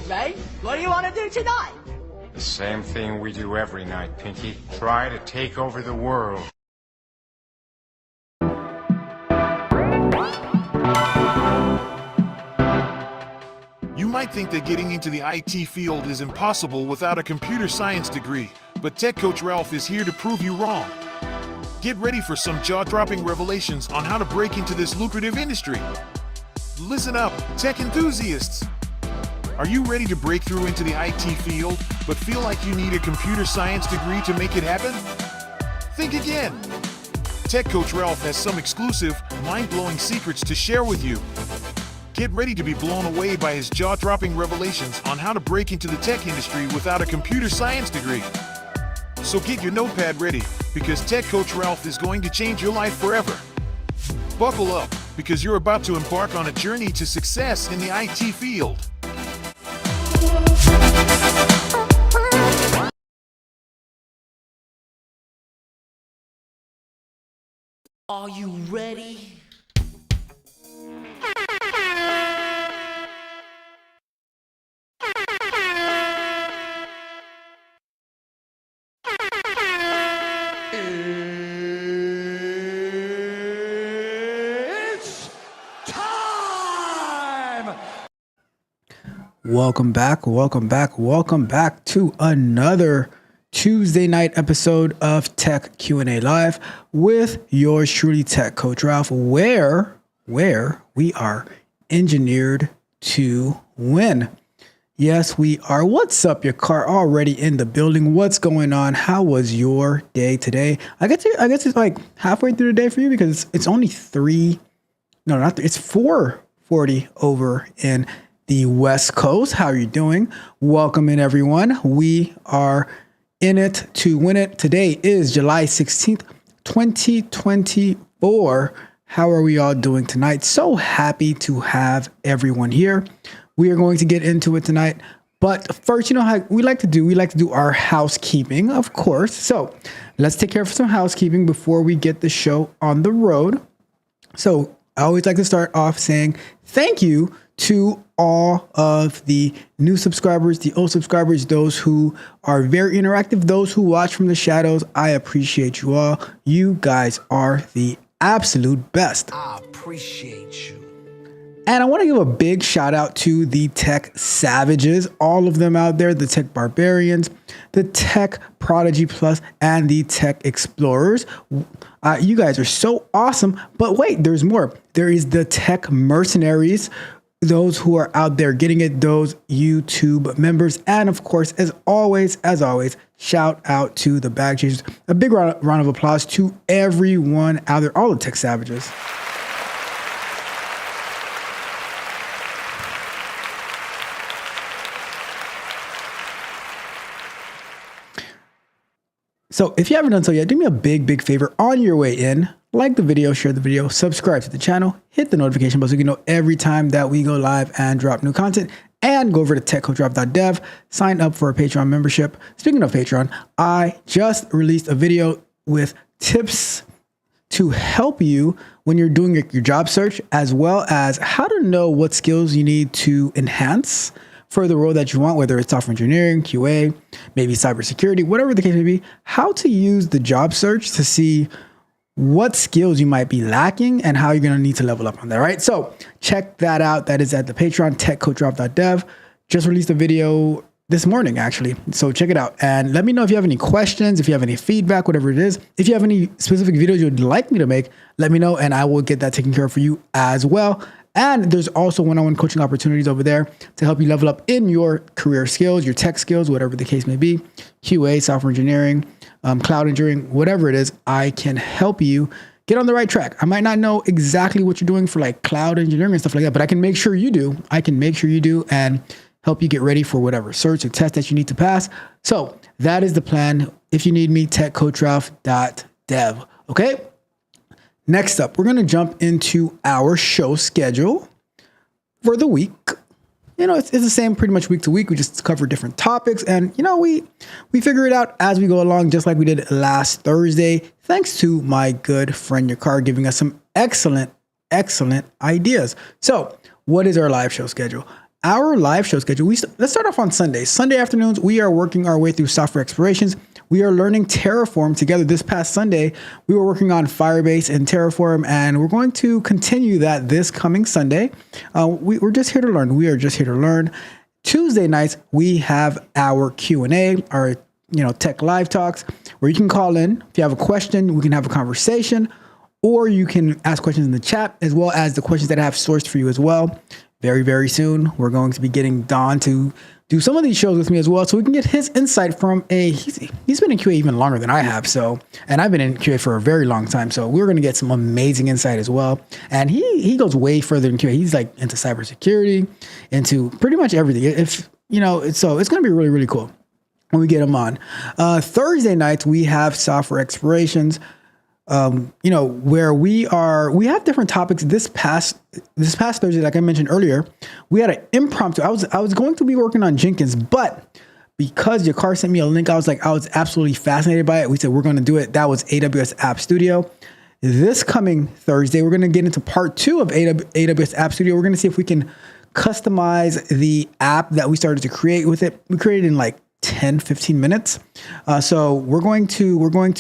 right? What do you want to do tonight? The same thing we do every night, Pinky. Try to take over the world. You might think that getting into the IT field is impossible without a computer science degree, but Tech Coach Ralph is here to prove you wrong. Get ready for some jaw-dropping revelations on how to break into this lucrative industry. Listen up, tech enthusiasts! Are you ready to break through into the IT field, but feel like you need a computer science degree to make it happen? Think again! Tech Coach Ralph has some exclusive, mind-blowing secrets to share with you. Get ready to be blown away by his jaw-dropping revelations on how to break into the tech industry without a computer science degree. So get your notepad ready, because Tech Coach Ralph is going to change your life forever. Buckle up, because you're about to embark on a journey to success in the IT field. Are you ready? It's time! Welcome back to another Tuesday night episode of Tech Q&A Live with yours truly, Tech Coach Ralph, where we are engineered to win. Yes, we are. What's up, your car already in the building? What's going on? How was your day today? I guess it's like halfway through the day for you because it's only it's 4:40 over in the West Coast. How are you doing? Welcome in, everyone. We are in it to win it. Today is July 16th, 2024. How are we all doing tonight? So happy to have everyone here. We are going to get into it tonight. But first, you know how we like to do our housekeeping, of course. So let's take care of some housekeeping before we get the show on the road. So I always like to start off saying thank you to all of the new subscribers, the old subscribers, those who are very interactive, those who watch from the shadows. I appreciate you all. You guys are the absolute best. I appreciate you. And I want to give a big shout out to the tech savages, all of them out there, the tech barbarians, the tech prodigy plus, and the tech explorers. You guys are so awesome. But wait, there's more. There is the tech mercenaries, those who are out there getting it, those YouTube members. And of course, as always, shout out to the bag chasers. A big round of applause to everyone out there, all the tech savages. So if you haven't done so yet, do me a big favor on your way in. Like the video, share the video, subscribe to the channel, hit the notification bell so you can know every time that we go live and drop new content. And go over to techcoachralph.dev, sign up for a Patreon membership. Speaking of Patreon, I just released a video with tips to help you when you're doing your job search, as well as how to know what skills you need to enhance for the role that you want, whether it's software engineering, QA, maybe cybersecurity, whatever the case may be, how to use the job search to see what skills you might be lacking and how you're going to need to level up on that, right? So check that out. That is at the Patreon, techcoachralph.dev. Just released a video this morning, actually. So check it out. And let me know if you have any questions, if you have any feedback, whatever it is. If you have any specific videos you'd like me to make, let me know and I will get that taken care of for you as well. And there's also one-on-one coaching opportunities over there to help you level up in your career skills, your tech skills, whatever the case may be, QA, software engineering, cloud engineering, whatever it is, I can help you get on the right track. I might not know exactly what you're doing for like cloud engineering and stuff like that, but I can make sure you do. I can make sure you do and help you get ready for whatever search or test that you need to pass. So that is the plan. If you need me, techcoachralph.dev. Okay. Next up, we're going to jump into our show schedule for the week. You know, it's the same pretty much week to week. We just cover different topics and, you know, we figure it out as we go along, just like we did last Thursday. Thanks to my good friend Yakar giving us some excellent ideas. So what is our live show schedule? our live show schedule, let's start off on Sundays. Sunday afternoons, we are working our way through software explorations. We are learning Terraform together. This past Sunday, we were working on Firebase and Terraform, and we're going to continue that this coming Sunday. We're just here to learn. We are just here to learn. Tuesday nights, we have our Q&A, our tech live talks, where you can call in. If you have a question, we can have a conversation, or you can ask questions in the chat, as well as the questions that I have sourced for you as well. Very, very soon, we're going to be getting Don to do some of these shows with me as well, so we can get his insight from he's been in QA even longer than I have, and I've been in QA for a very long time, so we're going to get some amazing insight as well. And he goes way further than QA. He's like into cybersecurity, into pretty much everything. So it's going to be really, really cool when we get him on. Thursday nights, we have software explorations, where we have different topics. This past Thursday, like I mentioned earlier, we had an impromptu. I was going to be working on Jenkins, but because your car sent me a link, I was absolutely fascinated by it. We said, we're going to do it. That was AWS App Studio. This coming Thursday, we're going to get into part 2 of AWS App Studio. We're going to see if we can customize the app that we started to create with it. We created in 10-15 minutes. So we're going to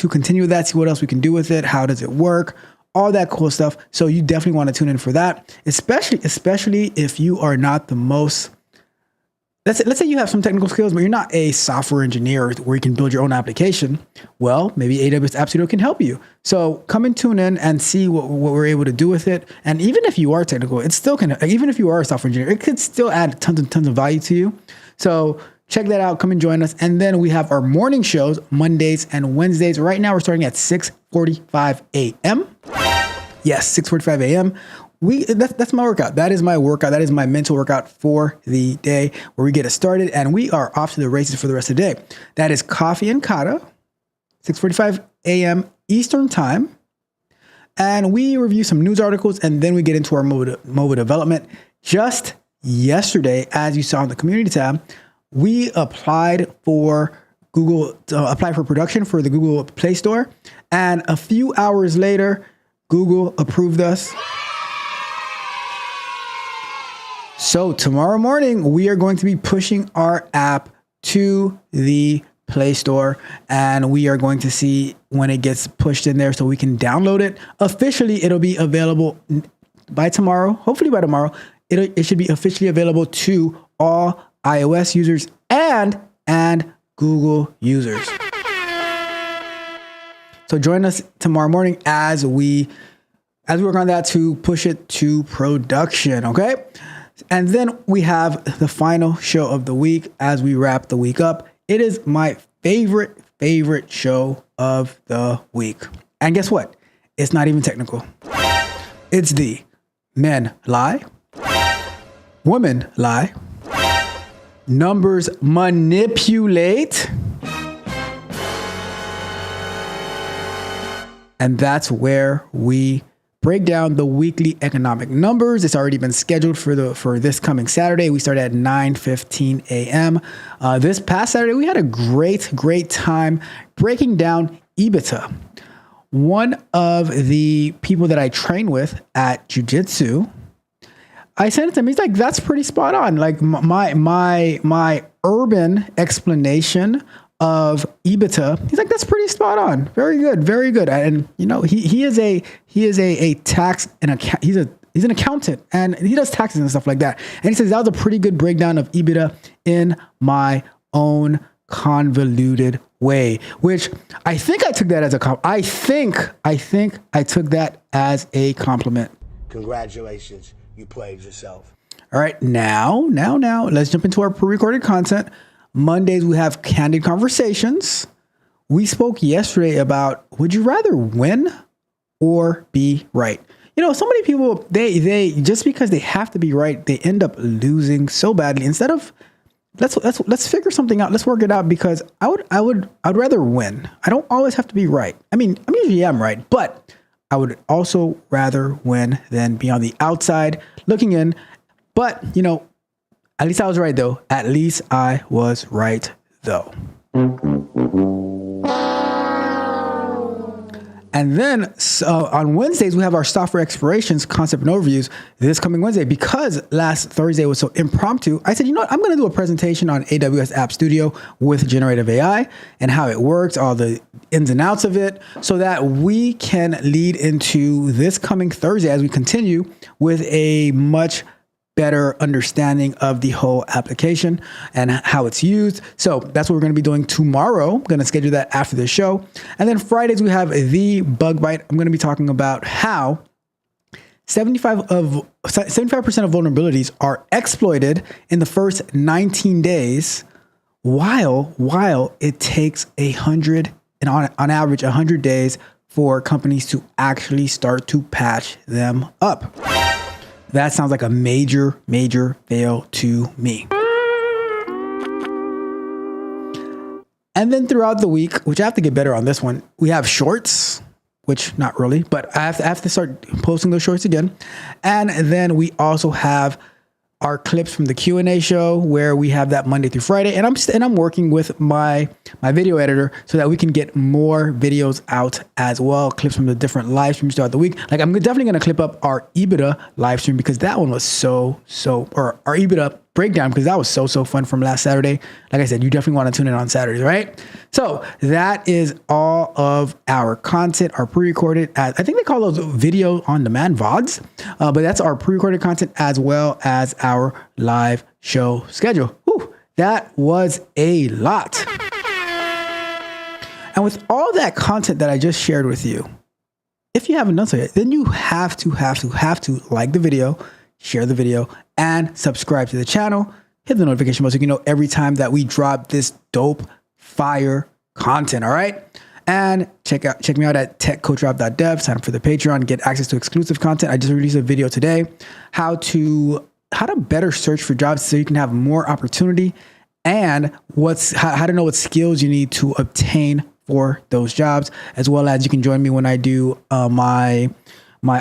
continue that, see what else we can do with it. How does it work? All that cool stuff. So you definitely want to tune in for that, especially if you are not the most, let's say you have some technical skills, but you're not a software engineer where you can build your own application. Well, maybe AWS App Studio can help you. So come and tune in and see what we're able to do with it. And even if you are technical, it still can, even if you are a software engineer, it could still add tons of value to you. So check that out. Come and join us. And then we have our morning shows, Mondays and Wednesdays. Right now, we're starting at 6:45 a.m. Yes, 6:45 a.m. That's my workout. That is my workout. That is my mental workout for the day, where we get it started and we are off to the races for the rest of the day. That is coffee and kata, 6:45 a.m. Eastern time. And we review some news articles, and then we get into our mobile development. Just yesterday, as you saw in the community tab, we applied for production for the Google Play Store, and a few hours later, Google approved us. So tomorrow morning, we are going to be pushing our app to the Play Store, and we are going to see when it gets pushed in there so we can download it. Officially, it'll be available by tomorrow. Hopefully by tomorrow, it should be officially available to all iOS users and Google users. So join us tomorrow morning as we work on that to push it to production, okay? And then we have the final show of the week as we wrap the week up. It is my favorite show of the week. And guess what? It's not even technical. It's the Men Lie, Women Lie, Numbers Manipulate, and that's where we break down the weekly economic numbers. It's already been scheduled for this coming Saturday. We start at 9:15 a.m. This past Saturday, we had a great time breaking down EBITDA. One of the people that I train with at Jiu-Jitsu, I sent it to him. He's like, "That's pretty spot on." Like my urban explanation of EBITDA, he's like, "That's pretty spot on. Very good." And he is a tax and he's an accountant, and he does taxes and stuff like that. And he says that was a pretty good breakdown of EBITDA in my own convoluted way, which I think I took that as a I think I took that as a compliment. Congratulations, you played yourself. All right, now, let's jump into our pre-recorded content. Mondays, we have candid conversations. We spoke yesterday about, would you rather win or be right? So many people, they just because they have to be right, they end up losing so badly. Instead of let's figure something out. Let's work it out, because I'd rather win. I don't always have to be right. I mean, usually I'm right, but I would also rather win than be on the outside looking in. But, at least I was right, though. At least I was right, though. And then on Wednesdays, we have our software explorations, concept and overviews this coming Wednesday. Because last Thursday was so impromptu, I said, you know what? I'm going to do a presentation on AWS App Studio with generative AI and how it works, all the ins and outs of it, so that we can lead into this coming Thursday as we continue with a much better understanding of the whole application and how it's used. So that's what we're going to be doing tomorrow. I'm going to schedule that after the show. And then Fridays, we have the bug bite. I'm going to be talking about how 75% of vulnerabilities are exploited in the first 19 days, while it takes on average 100 days for companies to actually start to patch them up. That sounds like a major, major fail to me. And then throughout the week, which I have to get better on this one, we have shorts, which not really, but I have to start posting those shorts again. And then we also have our clips from the Q&A show, where we have that Monday through Friday. And I'm working with my video editor so that we can get more videos out as well, clips from the different live streams throughout the week. Like, I'm definitely going to clip up our EBITDA live stream, because that one was or our EBITDA breakdown, because that was so fun from last Saturday. Like I said, you definitely want to tune in on Saturdays, right? So that is all of our content, our pre-recorded, I think they call those video on demand VODs, but that's our pre-recorded content as well as our live show schedule. Whew, that was a lot. And with all that content that I just shared with you, if you haven't done so yet, then you have to like the video, share the video, and subscribe to the channel. Hit the notification bell so you can know every time that we drop this dope fire content. All right. And check me out at techcoachralph.dev. Sign up for the Patreon, get access to exclusive content. I just released a video today, how to better search for jobs so you can have more opportunity, and how to know what skills you need to obtain for those jobs, as well as you can join me when I do my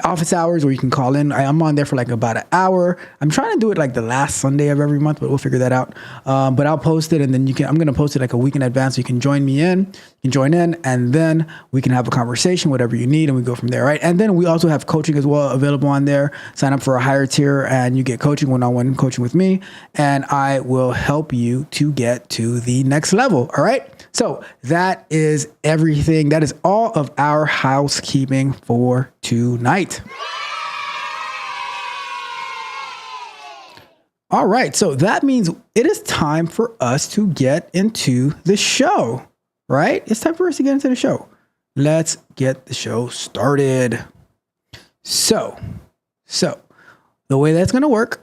office hours, where you can call in. I'm on there for like about an hour. I'm trying to do it like the last Sunday of every month, but we'll figure that out. But I'll post it, and then I'm going to post it like a week in advance, so you can join me in. You can join in, and then we can have a conversation, whatever you need, and we go from there, right? And then we also have coaching as well available on there. Sign up for a higher tier, and you get coaching, one-on-one coaching with me, and I will help you to get to the next level. All right. So that is everything. That is all of our housekeeping for tonight. All right. So that means it is time for us to get into the show, right? It's time for us to get into the show. Let's get the show started. So the way that's going to work,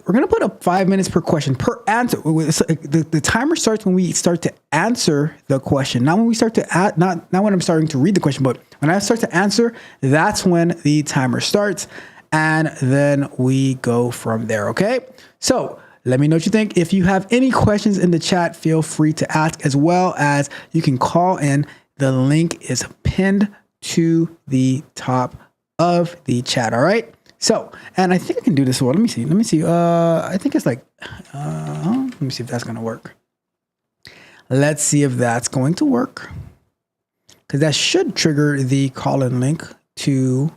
we're going to put up 5 minutes per question per answer. The timer starts when we start to answer the question, not when we start to not when I'm starting to read the question, but when I start to answer, that's when the timer starts, and then we go from there. Okay. So let me know what you think. If you have any questions in the chat, feel free to ask, as well as you can call in. The link is pinned to the top of the chat. All right. So, and I think I can do this one. Let me see. I think it's like, let me see if that's going to work. Let's see if that's going to work, because that should trigger the call-in link to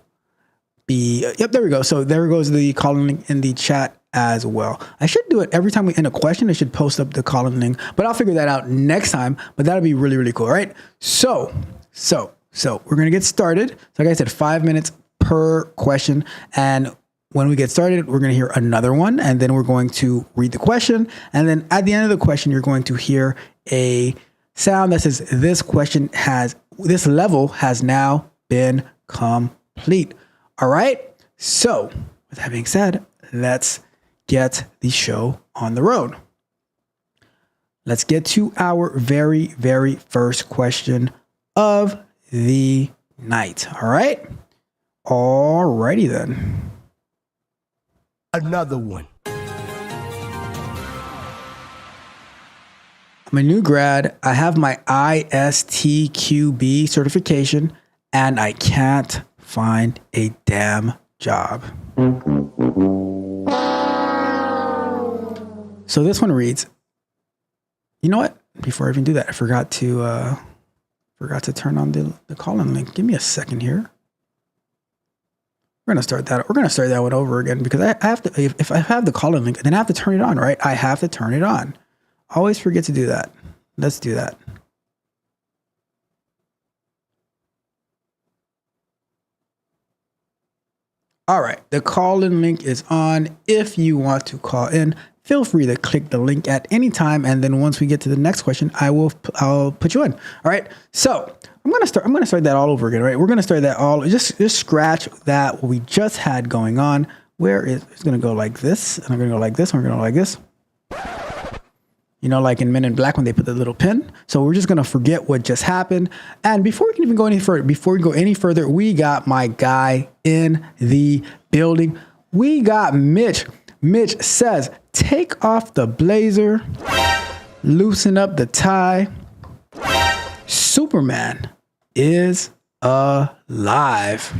be, yep, there we go. So there goes the call-in link in the chat as well. I should do it every time we end a question. I should post up the call-in link, but I'll figure that out next time, but that'll be really, really cool. Right? So we're going to get started. So like I said, 5 minutes per question. And when we get started, we're going to hear another one, and then we're going to read the question. And then at the end of the question, you're going to hear a sound that says, this level has now been complete. All right. So with that being said, let's get the show on the road. Let's get to our very, very first question of the night. All right. Alrighty then. Another one. I'm a new grad. I have my ISTQB certification, and I can't find a damn job. So this one reads, you know what? Before I even do that, I forgot to Forgot to turn on the call-in link. Give me a second here. We're gonna start that. We're gonna start that one over again because I have to. If I have the call-in link, then I have to turn it on, right? I have to turn it on. Always forget to do that. Let's do that. All right, the call-in link is on. If you want to call in, feel free to click the link at any time, and then once we get to the next question, I'll put you in. All right. So I'm gonna start that all over again. Right. We're gonna start that all. Just scratch that what we just had going on. Where it's gonna go like this, and I'm gonna go like this, and we're gonna go like this. You know, like in Men in Black when they put the little pin. So we're just gonna forget what just happened. And before we can even go any further, we got my guy in the building. We got Mitch. Mitch says, take off the blazer, loosen up the tie. Superman is alive.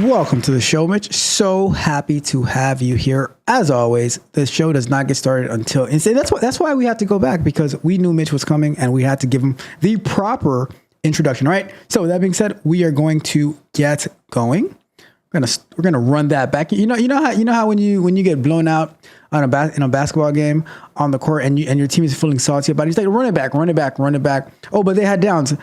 Welcome to the show, Mitch. So happy to have you here. As always, the show does not get started until that's why we have to go back, because we knew Mitch was coming and we had to give him the proper introduction. All right. So with that being said, we are going to get going. We're gonna run that back. You know how when you get blown out on in a basketball game on the court and your team is feeling salty about it, you like run it back. Oh, but they had downs.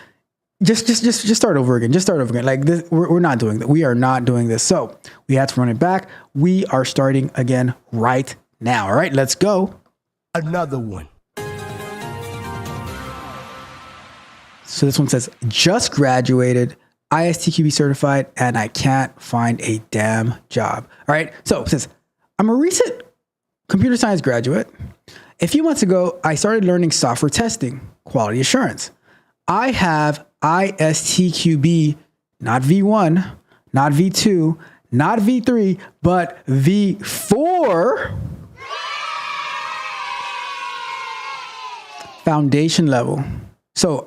Just start over again. Just start over again. Like this, we're not doing that. We are not doing this. So we had to run it back. We are starting again right now. All right, let's go. Another one. So this one says, just graduated, ISTQB certified, and I can't find a damn job. All right. So it says, I'm a recent computer science graduate. A few months ago, I started learning software testing, quality assurance. I have ISTQB, not V1, not V2, not V3, but V4 foundation level. So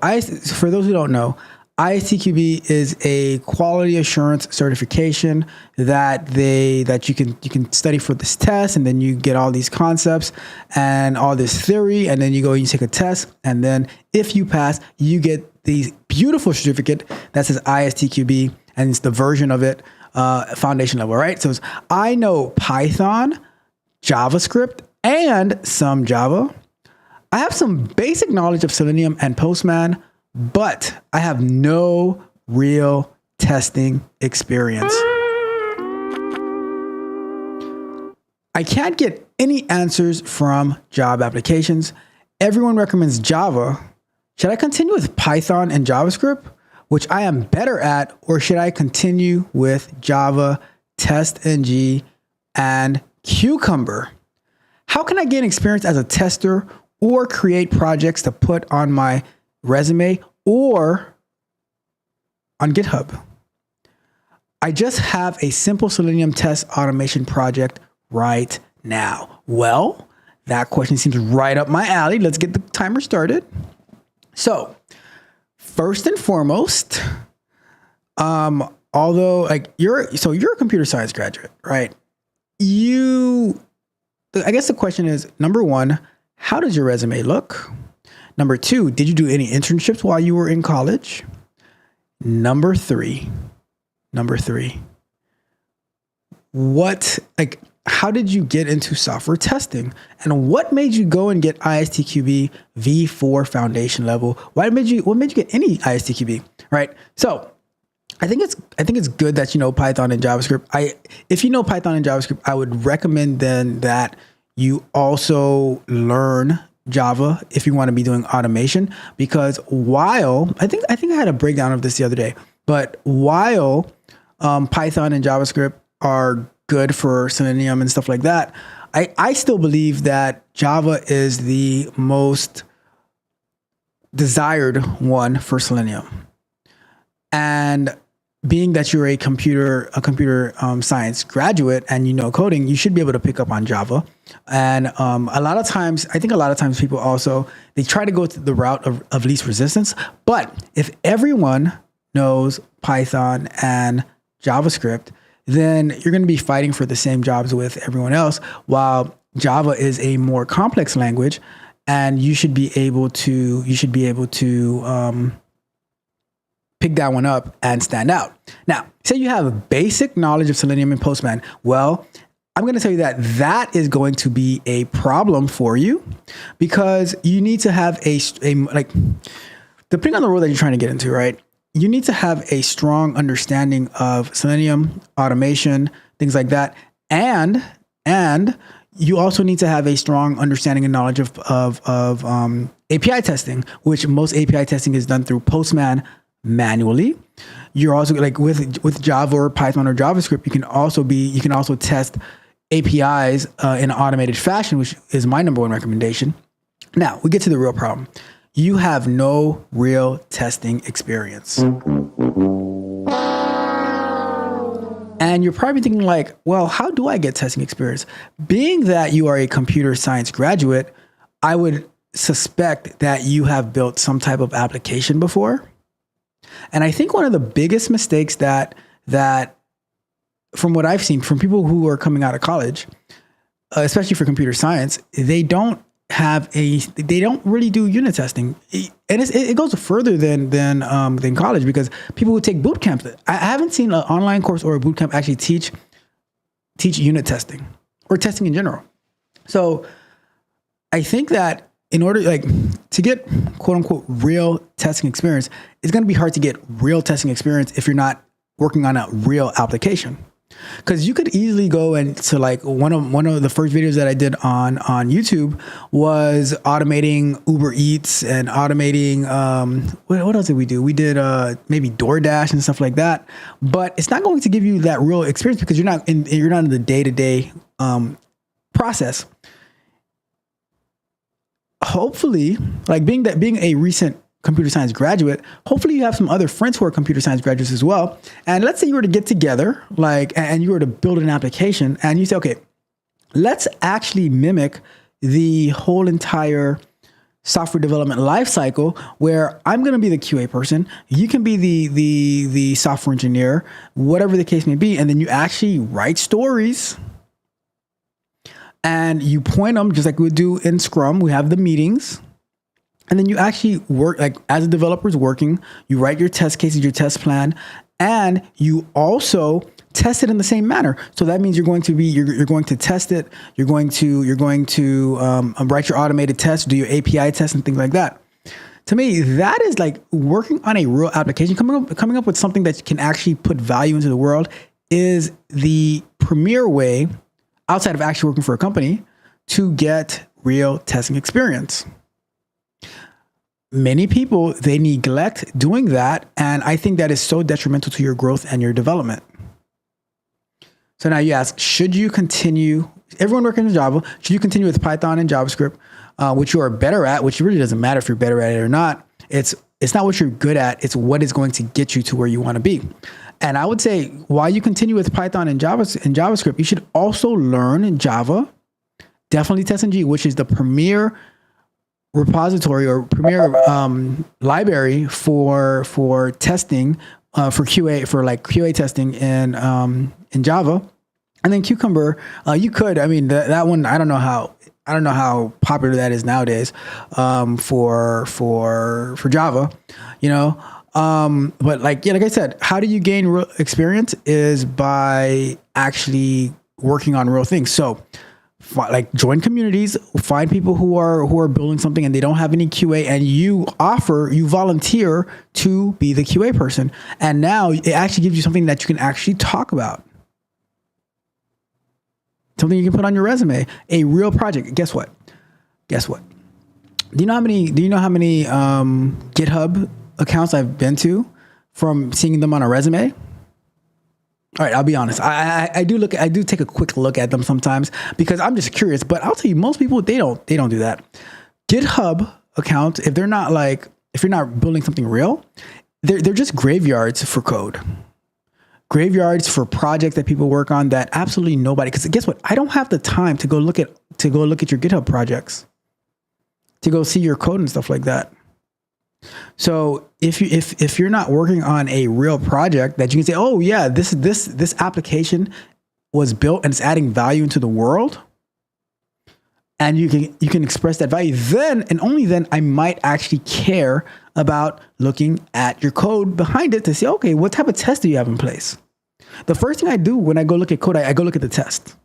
for those who don't know, ISTQB is a quality assurance certification that you can study for this test, and then you get all these concepts and all this theory, and then you go and you take a test, and then if you pass, you get the beautiful certificate that says ISTQB, and it's the version of it, foundation level, right? So I know Python, JavaScript, and some Java. I have some basic knowledge of Selenium and Postman, but I have no real testing experience. I can't get any answers from job applications. Everyone recommends Java. Should I continue with Python and JavaScript, which I am better at, or should I continue with Java, TestNG, and Cucumber? How can I gain experience as a tester or create projects to put on my resume or on GitHub? I just have a simple Selenium test automation project right now. Well, that question seems right up my alley. Let's get the timer started. So, first and foremost, although you're a computer science graduate, right? I guess the question is, number one, how does your resume look? Number two, did you do any internships while you were in college? Number three, how did you get into software testing? And what made you go and get ISTQB V4 foundation level? What made you get any ISTQB? Right. So I think it's good that you know Python and JavaScript. If you know Python and JavaScript, I would recommend then that you also learn Java if you want to be doing automation, because while I think I had a breakdown of this the other day, but while Python and JavaScript are good for Selenium and stuff like that, I still believe that Java is the most desired one for Selenium. And being that you're a computer science graduate and you know coding, you should be able to pick up on Java. And a lot of times people also, they try to go to the route of least resistance. But if everyone knows Python and JavaScript, then you're going to be fighting for the same jobs with everyone else, while Java is a more complex language, and you should be able to pick that one up and stand out. Now, say you have a basic knowledge of Selenium and Postman. Well, I'm going to tell you that that is going to be a problem for you, because you need to have like, depending on the role that you're trying to get into, right? You need to have a strong understanding of Selenium, automation, things like that. And you also need to have a strong understanding and knowledge of API testing, which most API testing is done through Postman manually. You're also, like, with Java or Python or JavaScript, you can also test APIs in an automated fashion, which is my number one recommendation. Now we get to the real problem. You have no real testing experience. And you're probably thinking, like, well, how do I get testing experience? Being that you are a computer science graduate, I would suspect that you have built some type of application before. And I think one of the biggest mistakes that from what I've seen from people who are coming out of college, especially for computer science, they don't really do unit testing. And it goes further than college, because people who take boot camps, I haven't seen an online course or a boot camp actually teach unit testing or testing in general. So I think that in order, like, to get quote unquote real testing experience, it's going to be hard to get real testing experience if you're not working on a real application. Because you could easily go and to, like, one of the first videos that I did on YouTube was automating Uber Eats and automating what else did we do? We did maybe DoorDash and stuff like that. But it's not going to give you that real experience because you're not in the day-to-day process. Hopefully, like, being a recent computer science graduate, hopefully you have some other friends who are computer science graduates as well. And let's say you were to get together, like, and you were to build an application, and you say, okay, let's actually mimic the whole entire software development lifecycle, where I'm going to be the QA person, you can be the software engineer, whatever the case may be, and then you actually write stories. And you point them just like we would do in Scrum. We have the meetings. And then you actually work, like, as a developer is working, you write your test cases, your test plan, and you also test it in the same manner. So that means you're going to test it. You're going to write your automated tests, do your API tests and things like that. To me, that is like working on a real application, coming up with something that can actually put value into the world is the premier way, outside of actually working for a company, to get real testing experience. Many people, they neglect doing that. And I think that is so detrimental to your growth and your development. So now you ask, should you continue, everyone working in Java, should you continue with Python and JavaScript, which you are better at, which really doesn't matter if you're better at it or not. It's not what you're good at. It's what is going to get you to where you want to be. And I would say, while you continue with Python and JavaScript, you should also learn Java, definitely TestNG, which is the premier repository or premier library for testing, for QA, for like QA testing in Java. And then Cucumber, you could, I mean, that one, I don't know how popular that is nowadays for Java, you know. But like I said, how do you gain real experience is by actually working on real things. So like, join communities, find people who are building something and they don't have any QA, and you volunteer to be the QA person. And now it actually gives you something that you can actually talk about. Something you can put on your resume, a real project. Guess what? Do you know how many GitHub accounts I've been to from seeing them on a resume? All right, I'll be honest. I do take a quick look at them sometimes because I'm just curious. But I'll tell you, most people they don't do that. GitHub accounts, if you're not building something real, they're just graveyards for code. Graveyards for projects that people work on that absolutely nobody. Because guess what? I don't have the time to go look at your GitHub projects, to go see your code and stuff like that. So if you're not working on a real project that you can say, oh yeah, this application was built and it's adding value into the world, and you can express that value, then and only then I might actually care about looking at your code behind it to see, okay, what type of test do you have in place? The first thing I do when I go look at code, I go look at the test,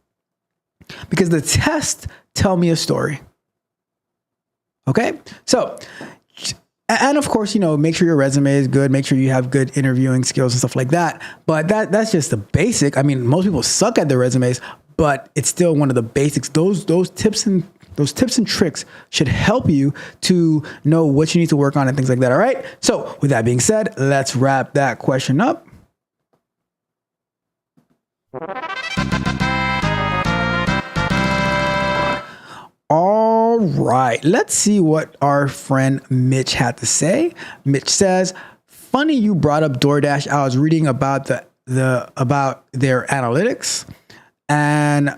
because the test tell me a story. Okay, so. And of course, make sure your resume is good. Make sure you have good interviewing skills and stuff like that. But that's just the basic. I mean, most people suck at their resumes, but it's still one of the basics. Those tips and tricks should help you to know what you need to work on and things like that. All right. So with that being said, let's wrap that question up. All right, let's see what our friend Mitch had to say. Mitch says, "Funny you brought up DoorDash. I was reading about about their analytics." And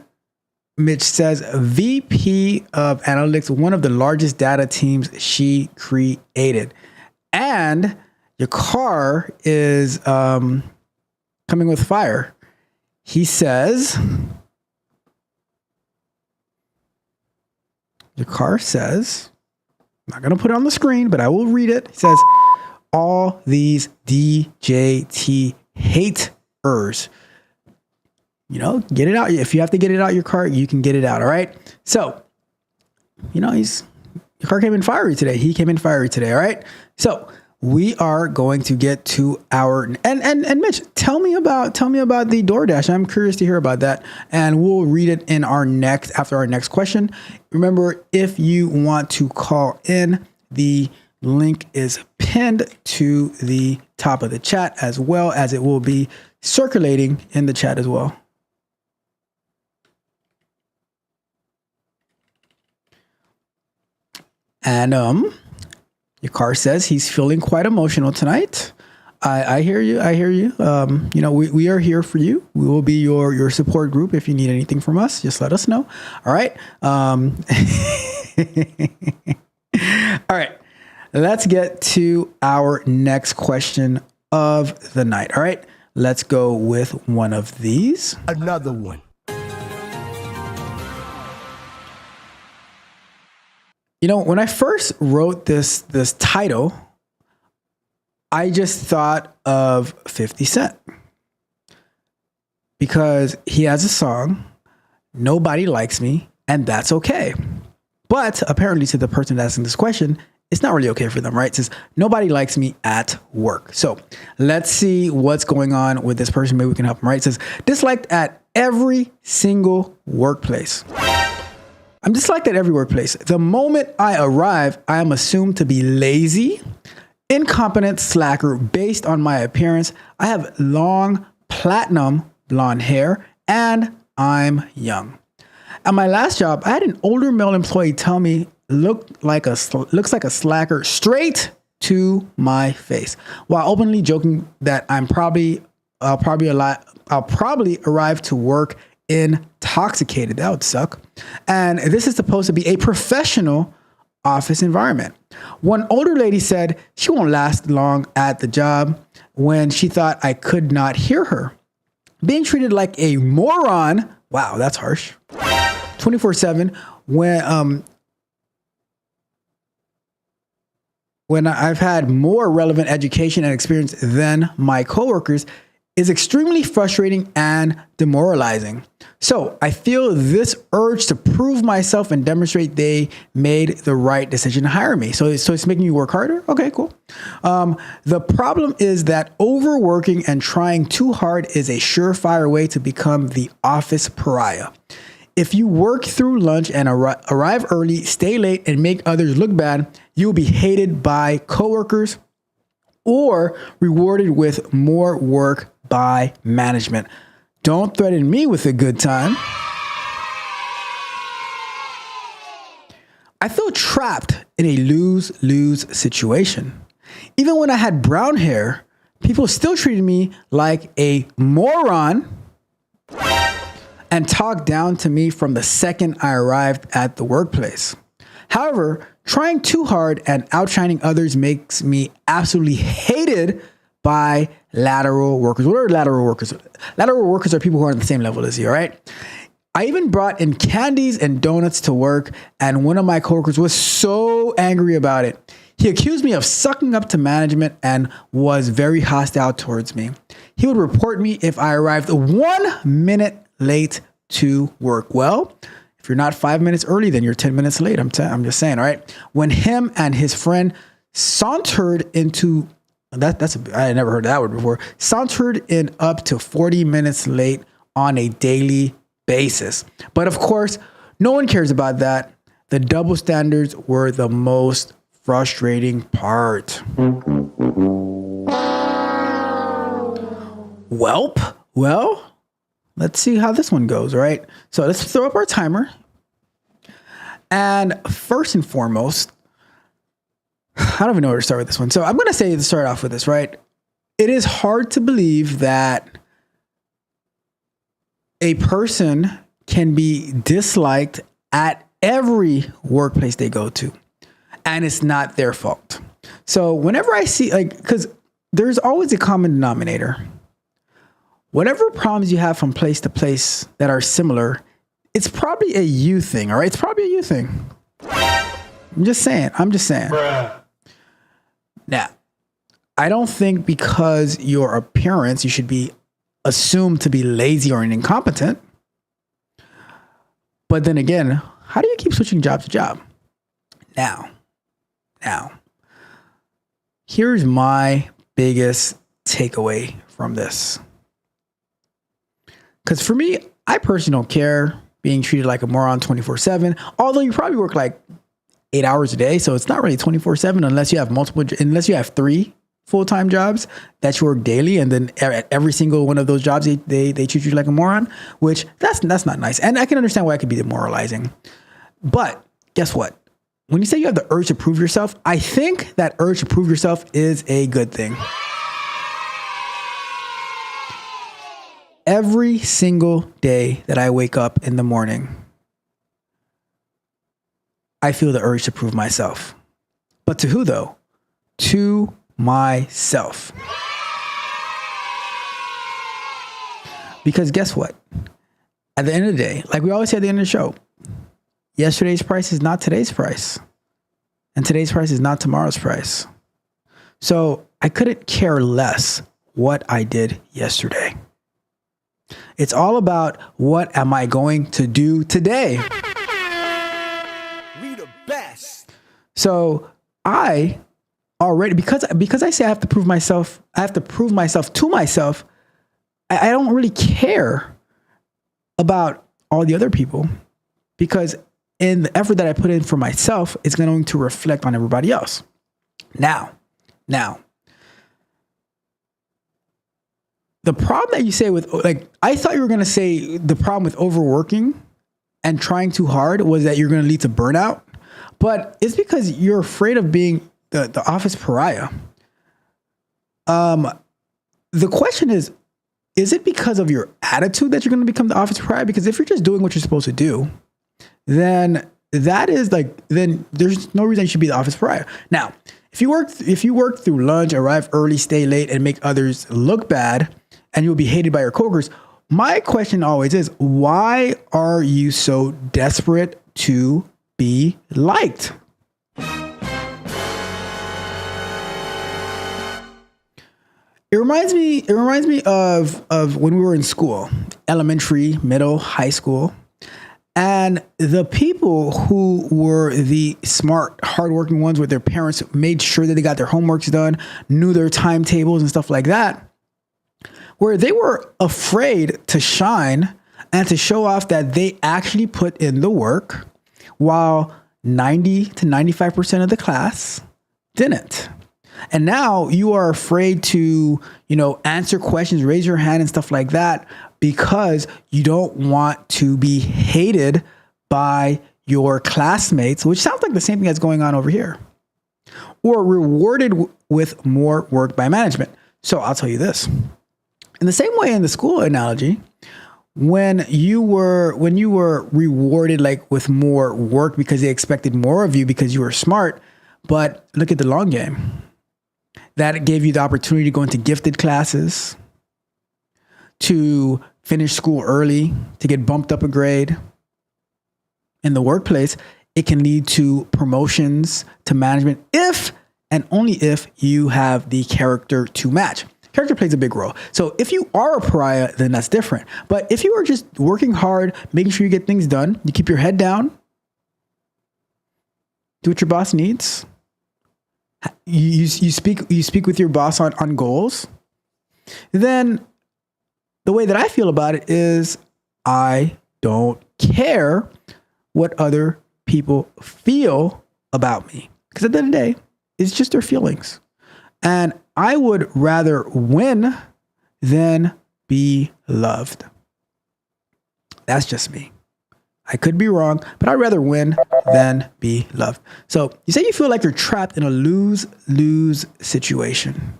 Mitch says, "VP of analytics, one of the largest data teams she created. And your car is coming with fire." He says, the car says, I'm not going to put it on the screen, but I will read it. It says, all these DJT haters. Get it out. If you have to get it out your car, you can get it out. All right. So, your car came in fiery today. He came in fiery today. All right. So we are going to get to our, and Mitch, tell me about the DoorDash. I'm curious to hear about that, and we'll read it in after our next question. Remember, if you want to call in, the link is pinned to the top of the chat, as well as it will be circulating in the chat as well. And your car says he's feeling quite emotional tonight. I hear you. I hear you. We are here for you. We will be your support group. If you need anything from us, just let us know. All right. All right. Let's get to our next question of the night. All right. Let's go with one of these. Another one. When I first wrote this title, I just thought of 50 Cent, because he has a song, Nobody Likes Me, and that's okay. But apparently to the person asking this question, it's not really okay for them, right? It says, nobody likes me at work. So let's see what's going on with this person. Maybe we can help them, right? It says, disliked at every single workplace. I'm disliked at every workplace. The moment I arrive, I am assumed to be lazy, incompetent slacker based on my appearance. I have long platinum blonde hair and I'm young. At my last job, I had an older male employee tell me looks like a slacker straight to my face, while openly joking that I'll probably arrive to work intoxicated. That would suck. And this is supposed to be a professional office environment. One older lady said she won't last long at the job when she thought I could not hear her. Being treated like a moron. Wow, that's harsh. 24/7 when I've had more relevant education and experience than my coworkers is extremely frustrating and demoralizing. So I feel this urge to prove myself and demonstrate they made the right decision to hire me. So it's making you work harder? Okay, cool. The problem is that overworking and trying too hard is a surefire way to become the office pariah. If you work through lunch and arrive early, stay late, and make others look bad, you'll be hated by coworkers or rewarded with more work by management. Don't threaten me with a good time. I feel trapped in a lose-lose situation. Even when I had brown hair, people still treated me like a moron and talked down to me from the second I arrived at the workplace. However, trying too hard and outshining others makes me absolutely hated by lateral workers. What are lateral workers? Lateral workers are people who are on the same level as you, all right? I even brought in candies and donuts to work, and one of my coworkers was so angry about it. He accused me of sucking up to management and was very hostile towards me. He would report me if I arrived 1 minute late to work. Well, if you're not 5 minutes early, then you're 10 minutes late. I'm just saying, all right? When him and his friend sauntered into I had never heard that word before. Sauntered in up to 40 minutes late on a daily basis. But of course, no one cares about that. The double standards were the most frustrating part. Welp. Well, let's see how this one goes, right? So let's throw up our timer. And first and foremost, I don't even know where to start with this one. So I'm going to say to start off with this, right? It is hard to believe that a person can be disliked at every workplace they go to, and it's not their fault. So whenever I see, because there's always a common denominator. Whatever problems you have from place to place that are similar, it's probably a you thing, all right? It's probably a you thing. I'm just saying. Bruh. Now, I don't think because your appearance, you should be assumed to be lazy or incompetent. But then again, how do you keep switching job to job? Now, here's my biggest takeaway from this. Because for me, I personally don't care being treated like a moron 24/7, although you probably work like 8 hours a day. So it's not really 24/7 unless you have 3 full-time jobs that you work daily. And then at every single one of those jobs, they treat you like a moron, which that's not nice. And I can understand why it could be demoralizing. But guess what? When you say you have the urge to prove yourself, I think that urge to prove yourself is a good thing. Every single day that I wake up in the morning, I feel the urge to prove myself. But to who though? To myself. Because guess what? At the end of the day, like we always say at the end of the show, yesterday's price is not today's price. And today's price is not tomorrow's price. So I couldn't care less what I did yesterday. It's all about what am I going to do today? We the best. So I already, because I say I have to prove myself to myself, I don't really care about all the other people, because in the effort that I put in for myself, it's going to reflect on everybody else. Now, the problem that you say with, I thought you were going to say the problem with overworking and trying too hard was that you're going to lead to burnout, but it's because you're afraid of being the office pariah. The question is it because of your attitude that you're going to become the office pariah? Because if you're just doing what you're supposed to do, then then there's no reason you should be the office pariah. Now, if you work through lunch, arrive early, stay late, and make others look bad, and you'll be hated by your coworkers, my question always is, why are you so desperate to be liked? It reminds me of when we were in school, elementary, middle, high school. And the people who were the smart, hardworking ones with their parents made sure that they got their homeworks done, knew their timetables and stuff like that, where they were afraid to shine and to show off that they actually put in the work, while 90 to 95% of the class didn't. And now you are afraid to, answer questions, raise your hand and stuff like that, because you don't want to be hated by your classmates, which sounds like the same thing that's going on over here, or rewarded with more work by management. So I'll tell you this. In the same way in the school analogy, when you were rewarded like with more work because they expected more of you because you were smart. But look at the long game. That gave you the opportunity to go into gifted classes, to finish school early, to get bumped up a grade. In the workplace, it can lead to promotions, to management, if and only if you have the character to match. Character plays a big role. So if you are a pariah, then that's different. But if you are just working hard, making sure you get things done, you keep your head down, do what your boss needs. You speak with your boss on goals. Then the way that I feel about it is I don't care what other people feel about me. Because at the end of the day, it's just their feelings. And I would rather win than be loved. That's just me. I could be wrong, but I'd rather win than be loved. So you say you feel like you're trapped in a lose-lose situation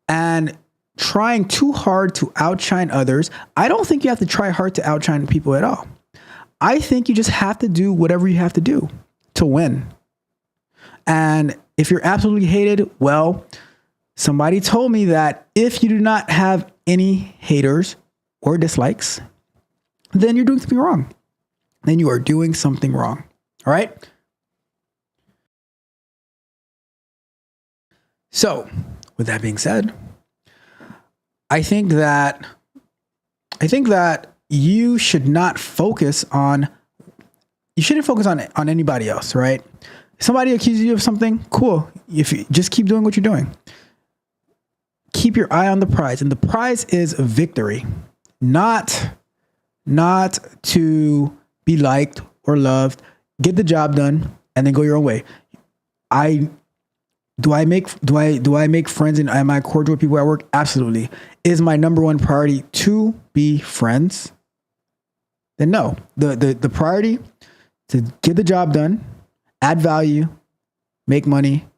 and trying too hard to outshine others. I don't think you have to try hard to outshine people at all. I think you just have to do whatever you have to do to win. And if you're absolutely hated, well, somebody told me that if you do not have any haters or dislikes, then you're doing something wrong. Then you are doing something wrong. All right. So with that being said, I think that you should not focus on, you shouldn't focus on anybody else, right? If somebody accuses you of something, cool. If you just keep doing what you're doing, keep your eye on the prize, and the prize is victory, not to be liked or loved. Get the job done and then go your own way. Do I make friends and am I cordial with people at work? Absolutely. Is my number one priority to be friends? Then no. The priority to get the job done, add value, make money,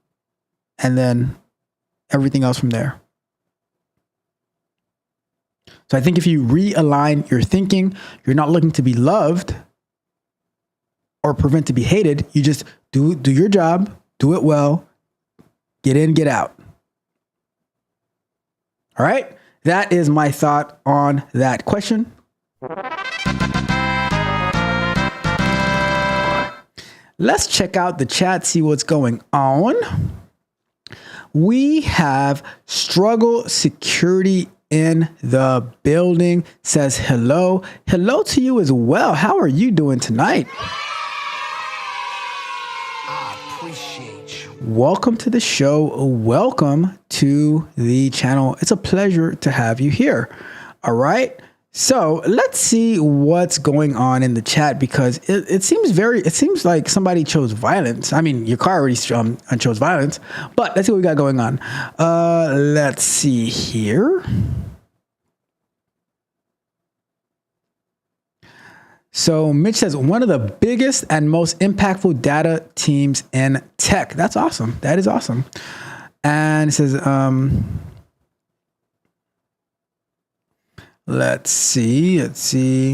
and then everything else from there. So I think if you realign your thinking, you're not looking to be loved or prevent to be hated. You just do your job, do it well, get in, get out. All right. That is my thought on that question. Let's check out the chat, see what's going on. We have Struggle Security in the building, says hello. Hello to you as well. How are you doing tonight? I appreciate you. Welcome to the show. Welcome to the channel. It's a pleasure to have you here. All right. So let's see what's going on in the chat, because it seems like somebody chose violence. I mean, your car already chose violence, but let's see what we got going on. Let's see here. So Mitch says, one of the biggest and most impactful data teams in tech. That's awesome. That is awesome. And it says, let's see. It says,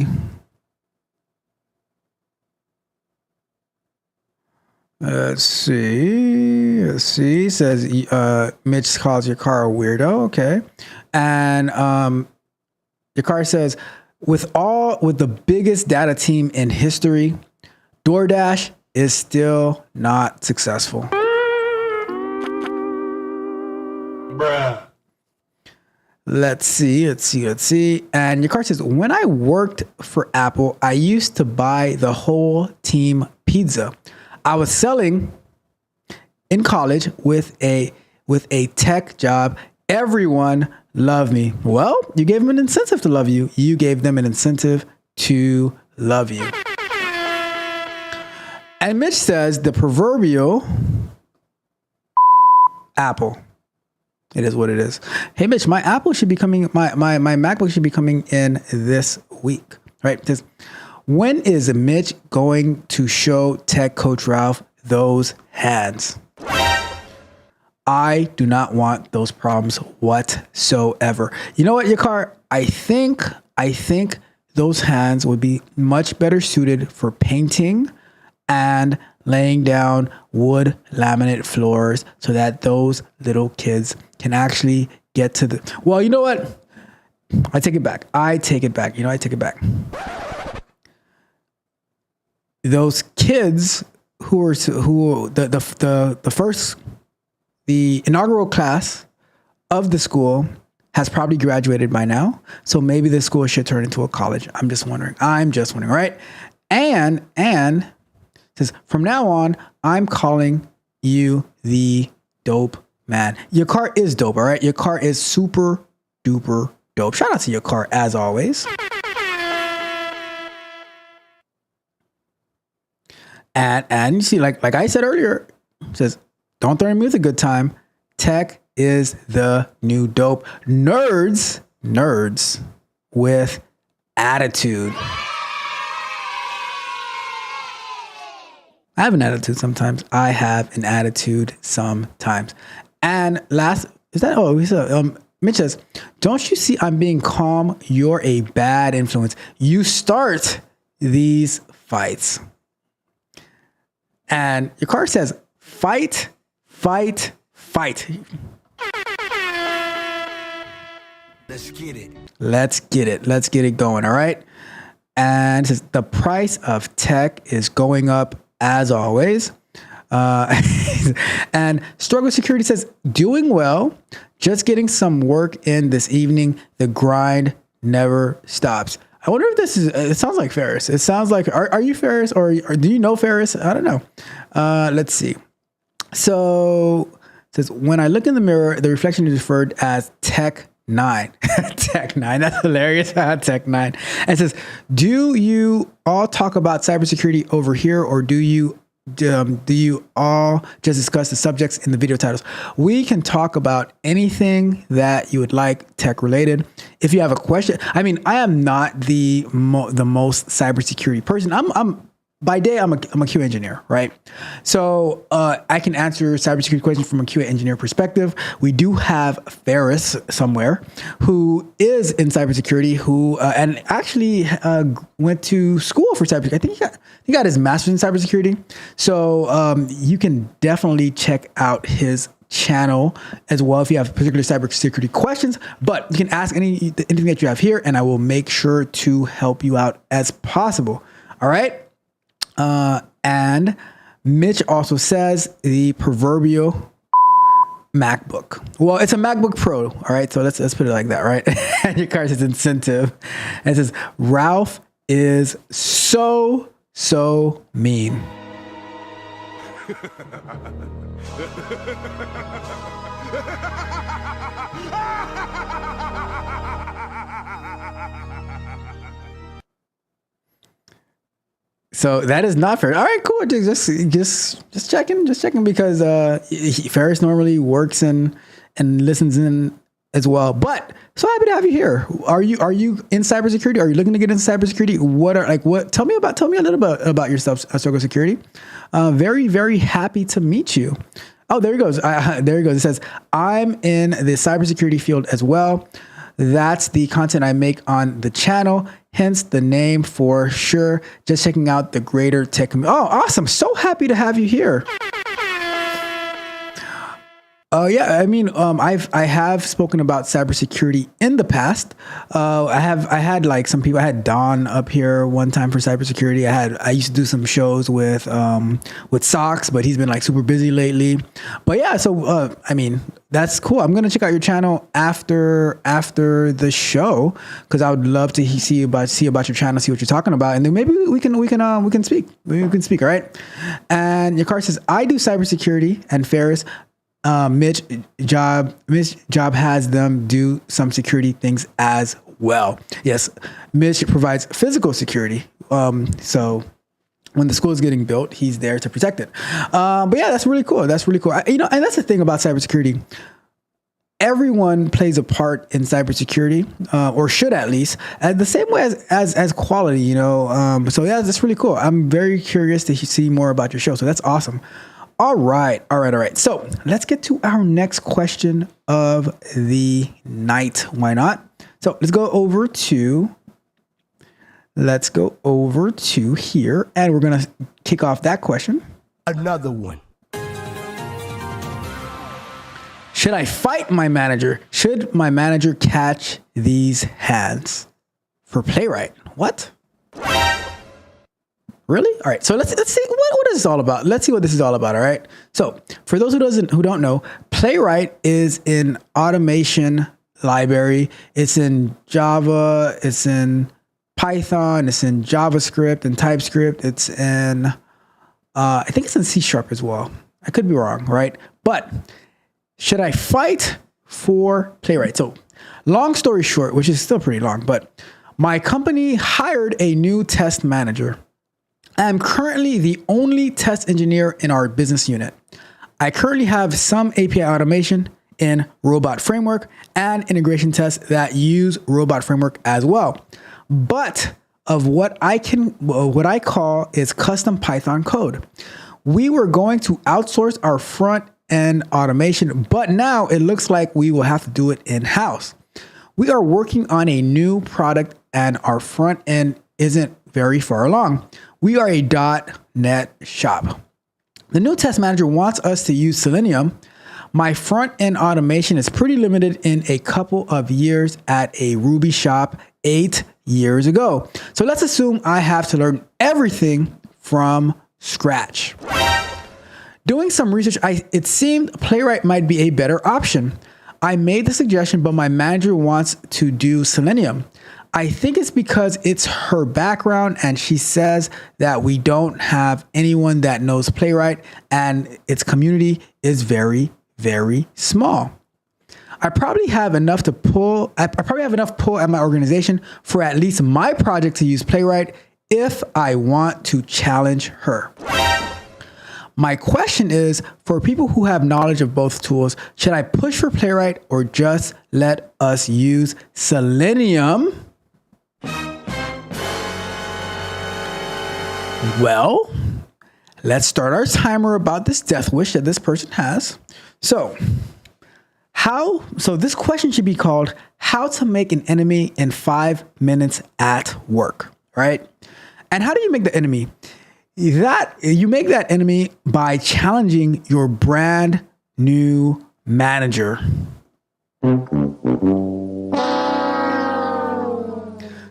Mitch calls your car a weirdo. Okay. And your car says, with the biggest data team in history, DoorDash is still not successful. Bruh. Let's see. And your car says, when I worked for Apple, I used to buy the whole team pizza. I was selling in college with a tech job. Everyone loved me. Well, you gave them an incentive to love you. You gave them an incentive to love you. And Mitch says the proverbial Apple. It is what it is. Hey, Mitch, my MacBook should be coming in this week, right? It says, when is Mitch going to show Tech Coach Ralph those hands? I do not want those problems whatsoever. You know what, Yakar? I think I think those hands would be much better suited for painting and laying down wood laminate floors so that those little kids can actually get to the, well, you know what? I take it back. I take it back. Those kids the inaugural class of the school has probably graduated by now. So maybe the school should turn into a college. I'm just wondering, right? And says, from now on, I'm calling you the dope man. Your car is dope, all right? Your car is super duper dope. Shout out to your car as always. And you see, like I said earlier, it says, don't threaten me with a good time. Tech is the new dope. Nerds with attitude. I have an attitude sometimes. And last, is that, Mitch says, don't you see I'm being calm? You're a bad influence. You start these fights. And your car says, fight. Let's get it. Let's get it going. All right. And it says, the price of tech is going up as always. And Struggle Security says, doing well, just getting some work in this evening. The grind never stops. I wonder if this is, it sounds like Ferris. It sounds like, are you Ferris or do you know Ferris? I don't know. Let's see. So it says, when I look in the mirror, the reflection is referred as Tech 9. Tech 9. That's hilarious. Tech 9. And it says, do you all talk about cybersecurity over here, or do you all just discuss the subjects in the video titles? We can talk about anything that you would like tech related. If you have a question, I mean, I am not the most cybersecurity person. I'm by day, I'm a QA engineer, right? So I can answer cybersecurity questions from a QA engineer perspective. We do have Ferris somewhere who is in cybersecurity, who and actually went to school for cybersecurity. I think he got his master's in cybersecurity. So you can definitely check out his channel as well if you have particular cybersecurity questions. But you can ask anything that you have here, and I will make sure to help you out as possible. All right. And Mitch also says the proverbial MacBook. Well, it's a MacBook Pro. All right. So let's put it like that. Right. And your card says incentive. And it says Ralph is so mean. So that is not fair. All right, cool. Just checking because Ferris normally works and listens in as well. But so happy to have you here. Are you in cybersecurity? Are you looking to get into cybersecurity? Tell me a little bit about yourself, Struggle Security. Very, very happy to meet you. Oh, there he goes. There he goes. It says, I'm in the cybersecurity field as well. That's the content I make on the channel, hence the name for sure. Just checking out the greater tech community. Oh, awesome. So happy to have you here. Yeah, I mean, I have spoken about cybersecurity in the past. I had like some people. I had Don up here one time for cybersecurity. I used to do some shows with Socks, but he's been like super busy lately. But yeah, so I mean, that's cool. I'm gonna check out your channel after the show because I would love to see about your channel, see what you're talking about, and then maybe we can speak. Maybe we can speak. All right. And your card says I do cybersecurity, and Ferris. Mitch Job has them do some security things as well. Yes, Mitch provides physical security. So when the school is getting built, he's there to protect it. But yeah, that's really cool. And that's the thing about cybersecurity. Everyone plays a part in cybersecurity, or should at least, the same way as quality. So yeah, that's really cool. I'm very curious to see more about your show. So that's awesome. All right. So let's get to our next question of the night. Why not? So let's go over to let's go over to here and we're going to kick off that question. Another one. Should I fight my manager? Should my manager catch these hands? For playwright. What? Really? All right. So let's see what is this all about. Let's see what this is all about. All right. So for those who don't know, playwright is an automation library. It's in Java. It's in Python. It's in JavaScript and TypeScript. It's in I think it's in C# as well. I could be wrong. Right. But should I fight for playwright? So long story short, which is still pretty long, but my company hired a new test manager. I'm currently the only test engineer in our business unit. I currently have some API automation in Robot Framework and integration tests that use Robot Framework as well. But of what I call is custom Python code. We were going to outsource our front end automation, but now it looks like we will have to do it in-house. We are working on a new product and our front end isn't very far along. We are a .NET shop. The new test manager wants us to use Selenium. My front end automation is pretty limited in a couple of years at a Ruby shop 8 years ago. So let's assume I have to learn everything from scratch. Doing some research, it seemed Playwright might be a better option. I made the suggestion, but my manager wants to do Selenium. I think it's because it's her background and she says that we don't have anyone that knows Playwright and its community is very, very small. I probably have enough pull at my organization for at least my project to use Playwright if I want to challenge her. My question is, for people who have knowledge of both tools, should I push for Playwright or just let us use Selenium? Well, let's start our timer about this death wish that this person has. So this question should be called how to make an enemy in 5 minutes at work, right? And how do you make the enemy? You make that enemy by challenging your brand new manager.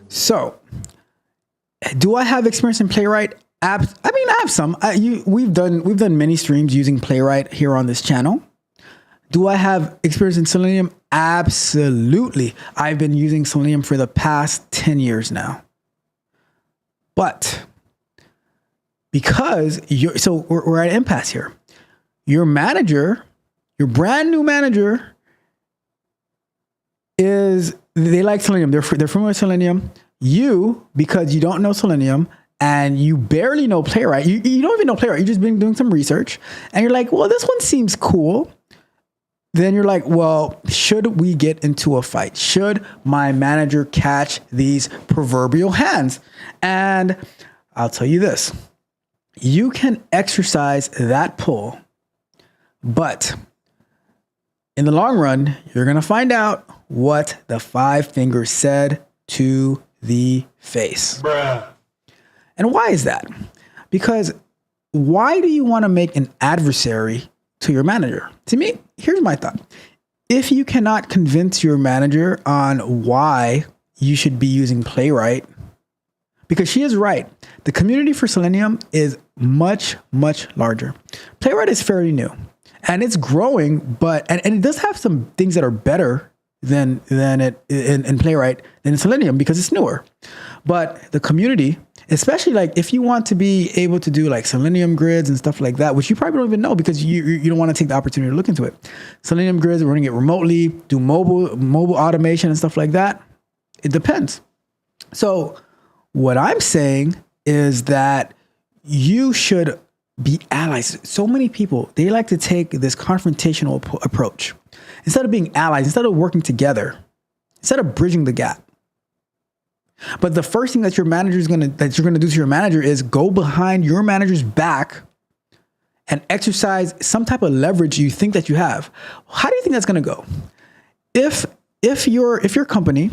So, do I have experience in Playwright? I have some. We've done many streams using Playwright here on this channel. Do I have experience in Selenium? Absolutely. I've been using Selenium for the past 10 years now. But because we're at an impasse here. Your manager, your brand new manager, they like Selenium. They're familiar with Selenium. You, because you don't know Selenium and you barely know Playwright, you don't even know Playwright. You've just been doing some research and you're like, well, this one seems cool. Then you're like, well, should we get into a fight? Should my manager catch these proverbial hands? And I'll tell you this. You can exercise that pull, but in the long run, you're going to find out what the 5 fingers said to the face. Bruh. And why is that? Because why do you want to make an adversary to your manager? To me, here's my thought. If you cannot convince your manager on why you should be using Playwright, because she is right, the community for Selenium is much, much larger. Playwright is fairly new and it's growing, but it does have some things that are better than it in Playwright than in Selenium because it's newer. But the community, especially like if you want to be able to do like Selenium grids and stuff like that, which you probably don't even know because you don't want to take the opportunity to look into it. Selenium grids, we're running it remotely, do mobile automation and stuff like that. It depends. So what I'm saying is that you should be allies. So many people, they like to take this confrontational approach. Instead of being allies, instead of working together, instead of bridging the gap. But the first thing that you're gonna do to your manager is go behind your manager's back and exercise some type of leverage you think that you have. How do you think that's gonna go? If your company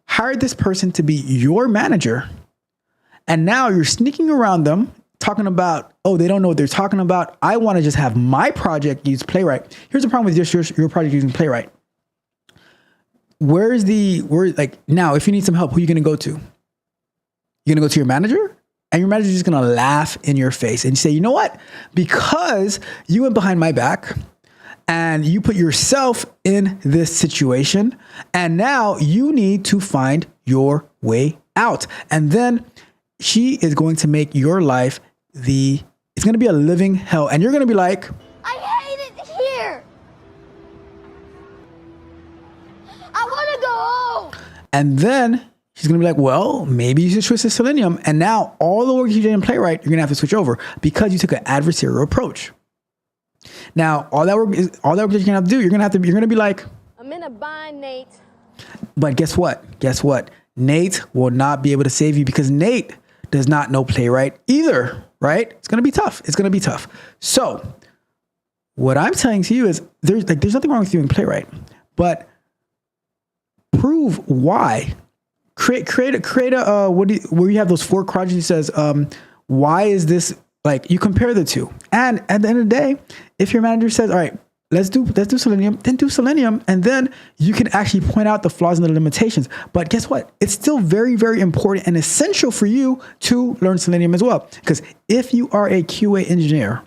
hired this person to be your manager, And now you're sneaking around them, talking about, oh, they don't know what they're talking about. I want to just have my project use Playwright. Here's the problem with just your project using Playwright. Now, if you need some help, who are you going to go to? You're going to go to your manager? And your manager is just going to laugh in your face and say, you know what? Because you went behind my back and you put yourself in this situation, and now you need to find your way out. And then she is going to make your life it's going to be a living hell. And you're going to be like, I hate it here. I want to go home. And then she's going to be like, well, maybe you should switch to Selenium. And now all the work you did in Playwright, you're going to have to switch over because you took an adversarial approach. Now, all that work that you're going to have to do, you're going to be like, I'm in a bind, Nate. But guess what? Nate will not be able to save you because Nate does not know Playwright either, right? It's going to be tough. So what I'm saying to you is there's nothing wrong with you in Playwright, but prove why. Create a where you have those 4 quadrants. It says, why is this, like, you compare the two. And at the end of the day, if your manager says, all right, let's do Selenium, then do Selenium. And then you can actually point out the flaws and the limitations. But guess what? It's still very, very important and essential for you to learn Selenium as well. Because if you are a QA engineer,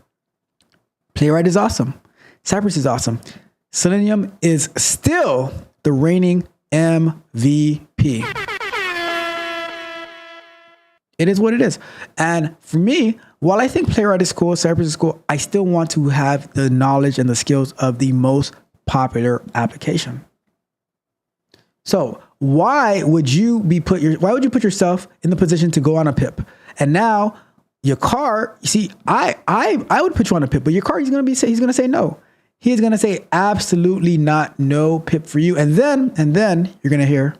Playwright is awesome. Cypress is awesome. Selenium is still the reigning MVP. It is what it is. And for me, while I think Playwright is cool, Cypress is cool, I still want to have the knowledge and the skills of the most popular application. So why would you put yourself in the position to go on a PIP? And now your car, you see, I would put you on a PIP, but your car, he's going to say no. He's going to say absolutely not, no PIP for you. And then you're going to hear,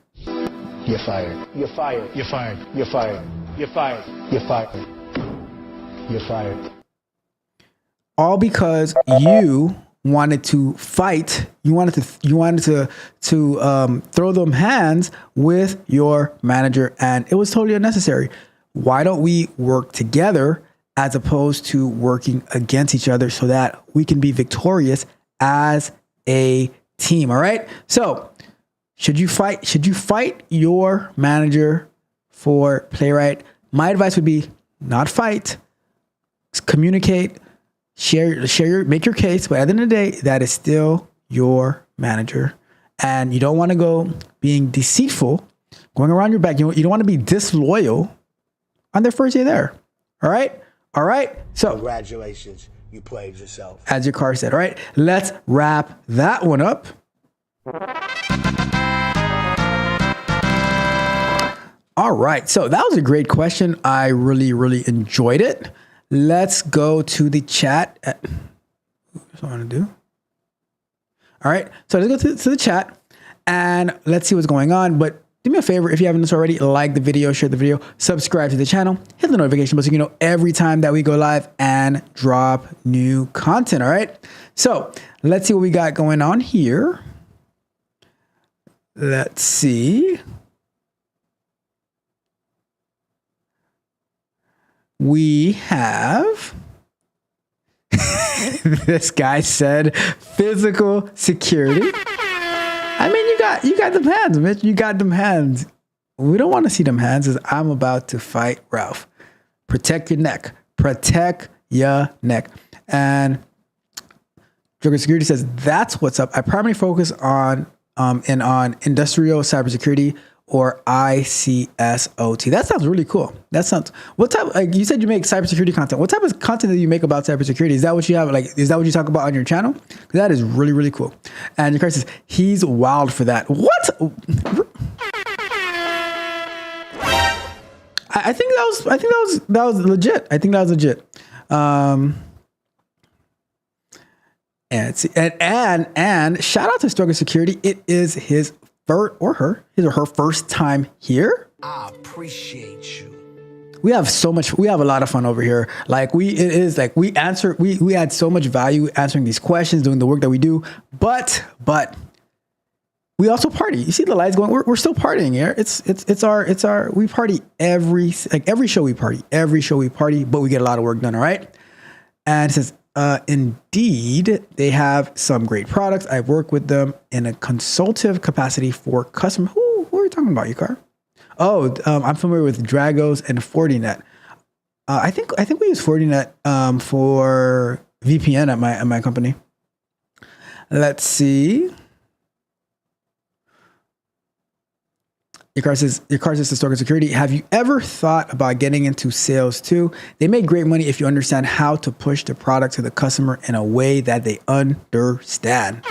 You're fired. You're fired. You're fired. You're fired. You're fired. You're fired. You're fired. All because you wanted to fight. You wanted to throw them hands with your manager, and it was totally unnecessary. Why don't we work together as opposed to working against each other so that we can be victorious as a team? All right. So should you fight your manager for Playwright? My advice would be not fight, communicate, make your case. But at the end of the day, that is still your manager. And you don't want to go being deceitful, going around your back. You don't want to be disloyal on their first day there. All right. All right. So Congratulations. You played yourself. as your car said, all right, let's wrap that one up. All right. So that was a great question. I really, really enjoyed it. Let's go to the chat. That's what I want to do. All right. So let's go to the chat and let's see what's going on. But do me a favor, if you haven't already, like the video, share the video, subscribe to the channel, hit the notification bell so you know every time that we go live and drop new content. All right. So let's see what we got going on here. Let's see. We have, this guy said, physical security. I mean, you got them hands, Mitch. You got them hands. We don't want to see them hands as I'm about to fight Ralph. Protect your neck. Protect your neck. And Drug Security says, that's what's up. I primarily focus on industrial cybersecurity or ICSOT. That sounds really cool. That sounds, what type, like you said you make cybersecurity content. What type of content do you make about cybersecurity? Is that what you have? Like, is that what you talk about on your channel? That is really, really cool. And your card says, he's wild for that. What? I think that was legit. I think that was legit. And shout out to Struggle Security. It is his or her first time here. I appreciate you. We have a lot of fun over here. Like we add so much value answering these questions, doing the work that we do. But we also party. You see the lights going. We're still partying here. It's our. We party every show. We party every show. We party, but we get a lot of work done. All right. And it says, indeed, they have some great products. I've worked with them in a consultative capacity for customer. Who are you talking about, Yukar? Oh, I'm familiar with Dragos and Fortinet. I think we use Fortinet for VPN at my company. Let's see. Your car says historical security. Have you ever thought about getting into sales too? They make great money if you understand how to push the product to the customer in a way that they understand.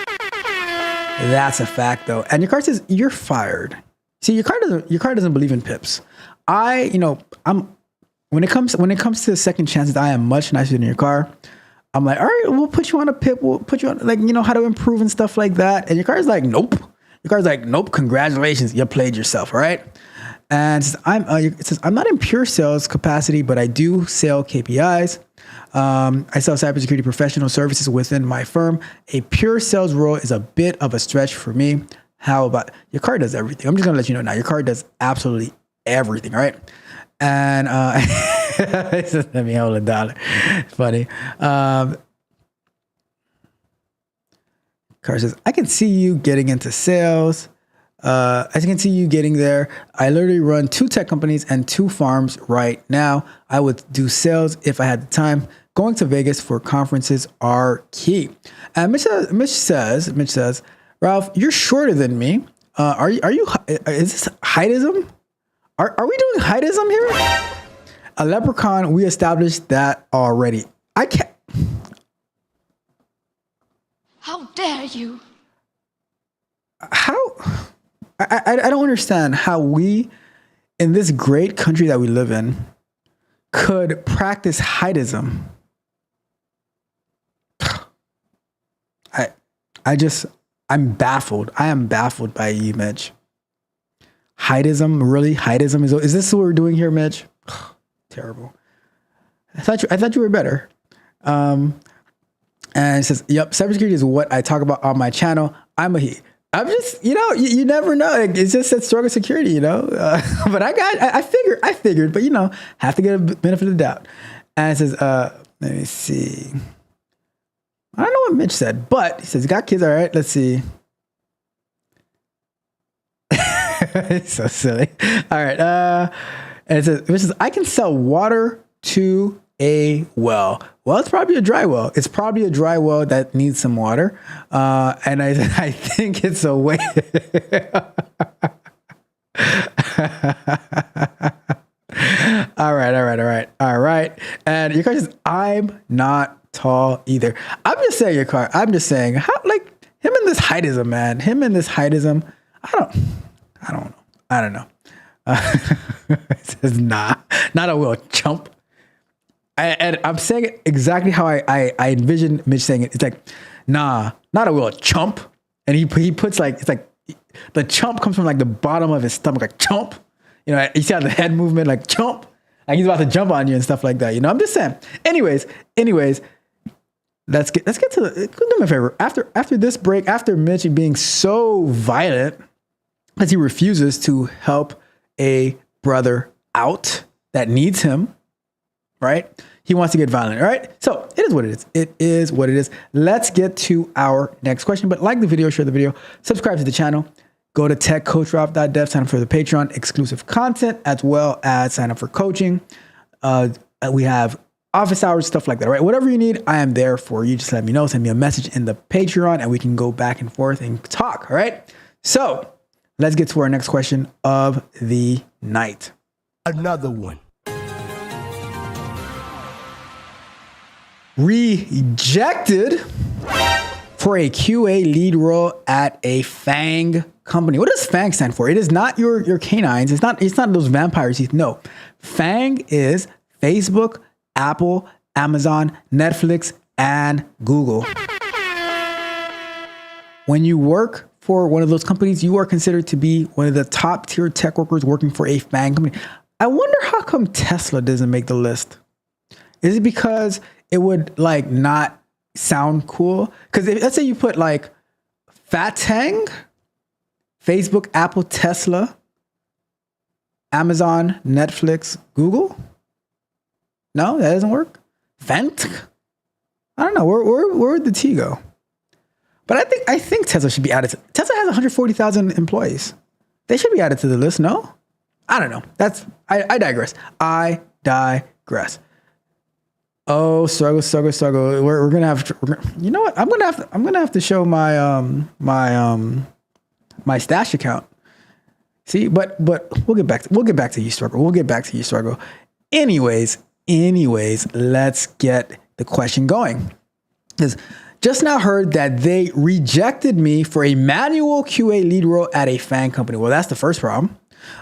That's a fact though. And your car says you're fired. See, your car doesn't believe in pips. When it comes to second chances, I am much nicer than your car. I'm like, all right, we'll put you on a pip. We'll put you on how to improve and stuff like that. And your car's like, nope. Your car's like, nope, congratulations, you played yourself, all right? And it says, I'm not in pure sales capacity, but I do sell KPIs. I sell cybersecurity professional services within my firm. A pure sales role is a bit of a stretch for me. How about, your car does everything. I'm just gonna let you know now, your car does absolutely everything, all right? And it says, let me hold $1. Funny. Car says, I can see you getting into sales. I can see you getting there. I literally run 2 tech companies and 2 farms right now. I would do sales if I had the time. Going to Vegas for conferences are key. And Mitch says, Ralph, you're shorter than me. Is this heightism? Are we doing heightism here? A leprechaun, we established that already. I can't. How dare you? How? I don't understand how we, in this great country that we live in, could practice heightism. I'm baffled. I am baffled by you, Mitch. Heightism, really? Heightism is this what we're doing here, Mitch? Terrible. I thought you were better. And it says, yep, cybersecurity is what I talk about on my channel. I'm just, you never know. It just said struggle security, but I figured, but have to get a benefit of the doubt. And it says, let me see. I don't know what Mitch said, but he says, you got kids. All right, let's see. It's so silly. All right. And it says, I can sell water to a well. Well, it's probably a dry well. It's probably a dry well that needs some water. And I think it's a way. All right. And your car says, I'm not tall either. I'm just saying, your car. I'm just saying, how, like, him and this heightism, man. Him and this heightism. I don't know. It says, nah, not a will, chump. And I'm saying it exactly how I envision Mitch saying it. It's like, nah, not a will, chump. And he puts like, it's like the chump comes from like the bottom of his stomach, like chump. You see how the head movement, like chump. Like he's about to jump on you and stuff like that. I'm just saying. Anyways, let's get to the, do me a favor. After this break, after Mitch being so violent as he refuses to help a brother out that needs him, right? He wants to get violent, all right? So it is what it is. It is what it is. Let's get to our next question. But like the video, share the video, subscribe to the channel, go to techcoachralph.dev, sign up for the Patreon exclusive content, as well as sign up for coaching. We have office hours, stuff like that, right? Whatever you need, I am there for you. Just let me know, send me a message in the Patreon and we can go back and forth and talk, all right? So let's get to our next question of the night. Another one. Rejected for a QA lead role at a FANG company. What does FANG stand for? It is not your canines. It's not those vampire teeth. No. FANG is Facebook, Apple, Amazon, Netflix, and Google. When you work for one of those companies, you are considered to be one of the top tier tech workers working for a FANG company. I wonder how come Tesla doesn't make the list. Is it because it would like not sound cool? Because let's say you put like Fatang, Facebook, Apple, Tesla, Amazon, Netflix, Google? No, that doesn't work. Fent? I don't know. Where'd the T go? But I think Tesla should be added. Tesla has 140,000 employees. They should be added to the list. No, I don't know. I digress. I digress. Oh, struggle. We're gonna have to, you know what? I'm gonna have to show my my stash account. See, but we'll get back to you struggle. Anyways, let's get the question going. Because just now heard that they rejected me for a manual QA lead role at a fan company. Well, that's the first problem.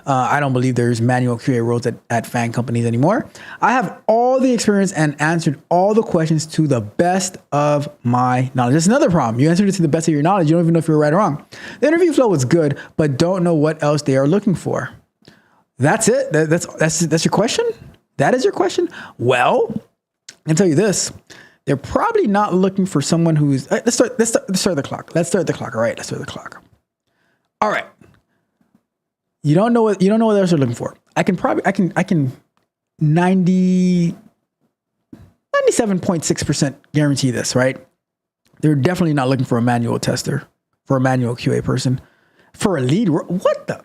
I don't believe there's manual QA roles at fan companies anymore. I have all the experience and answered all the questions to the best of my knowledge. That's another problem. You answered it to the best of your knowledge. You don't even know if you're right or wrong. The interview flow was good, but don't know what else they are looking for. That's it. That's your question. That is your question. Well, I can tell you this. They're probably not looking for someone who's. Let's start the clock. All right. Let's start the clock. All right. You don't know what else they're looking for. I can 97.6% guarantee this, right? They're definitely not looking for a manual tester, for a manual QA person, for a lead. What the?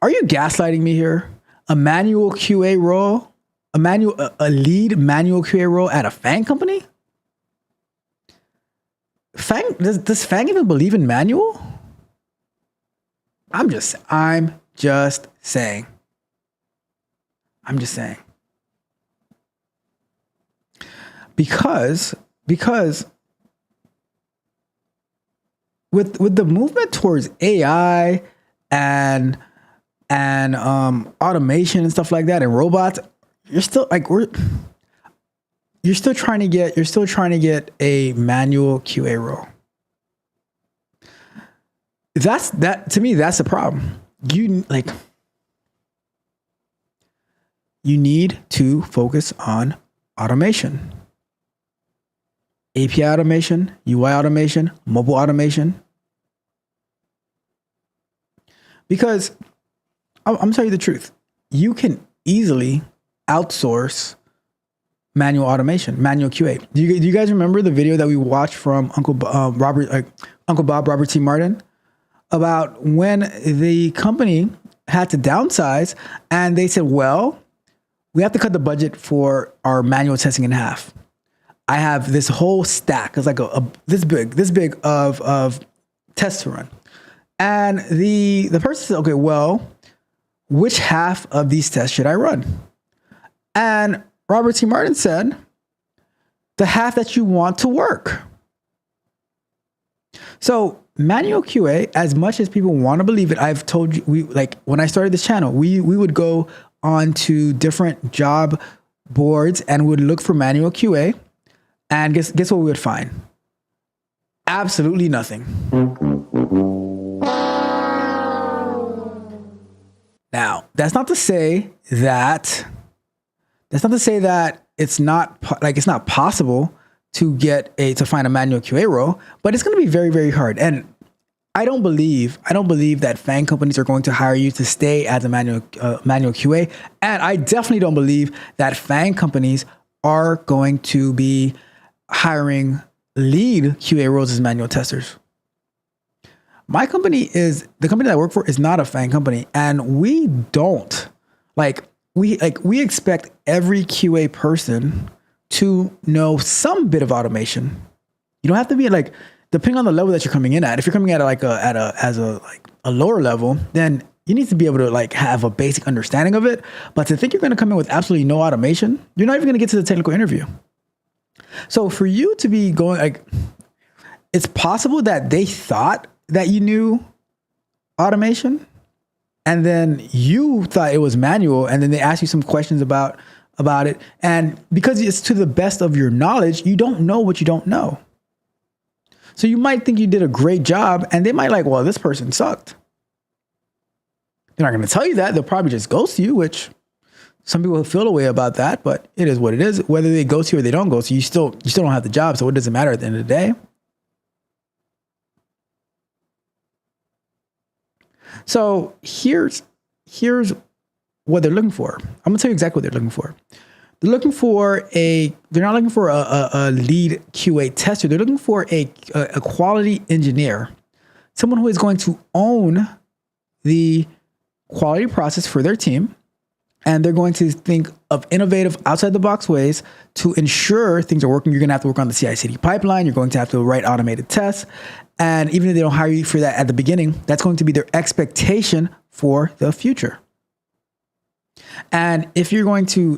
Are you gaslighting me here? A manual QA role, a lead manual QA role at a FANG company? Does FANG even believe in manual? I'm just saying. Because with the movement towards AI and automation and stuff like that and robots, you're still trying to get a manual QA role. To me, that's the problem. You need to focus on automation. API automation, UI automation, mobile automation. Because I'm telling you the truth. You can easily outsource manual automation, manual QA. Do you guys remember the video that we watched from Uncle Bob, Robert T. Martin, about when the company had to downsize and they said, well, we have to cut the budget for our manual testing in half. I have this whole stack. It's like this big of tests to run. And the person said, okay, well, which half of these tests should I run? And Robert T. Martin said, the half that you want to work. So manual QA, as much as people want to believe it, I've told you, when I started this channel, we would go on to different job boards and would look for manual QA. And guess what we would find? Absolutely nothing. Now, that's not to say that it's not possible to find a manual QA role, but it's going to be very, very hard. And I don't believe that FANG companies are going to hire you to stay as a manual QA. And I definitely don't believe that FANG companies are going to be hiring lead QA roles as manual testers. My company the company that I work for is not a FANG company, and we don't we expect every QA person to know some bit of automation. You don't have to be depending on the level that you're coming in at. If you're coming at a lower level, then you need to be able to have a basic understanding of it. But to think you're going to come in with absolutely no automation, you're not even going to get to the technical interview. So for you to be going it's possible that they thought that you knew automation, and then you thought it was manual, and then they asked you some questions about it. And because it's to the best of your knowledge, you don't know what you don't know. So you might think you did a great job, and they might well, this person sucked. They're not going to tell you that. They'll probably just ghost you, which some people feel a way about that, but it is what it is. Whether they ghost you or they don't ghost you, you still don't have the job. So it doesn't matter at the end of the day. So here's what they're looking for. I'm gonna tell you exactly what they're looking for. They're looking for they're not looking for a lead QA tester. They're looking for a quality engineer, someone who is going to own the quality process for their team. And they're going to think of innovative outside the box ways to ensure things are working. You're going to have to work on the CI/CD pipeline. You're going to have to write automated tests. And even if they don't hire you for that at the beginning, that's going to be their expectation for the future. And if you're going to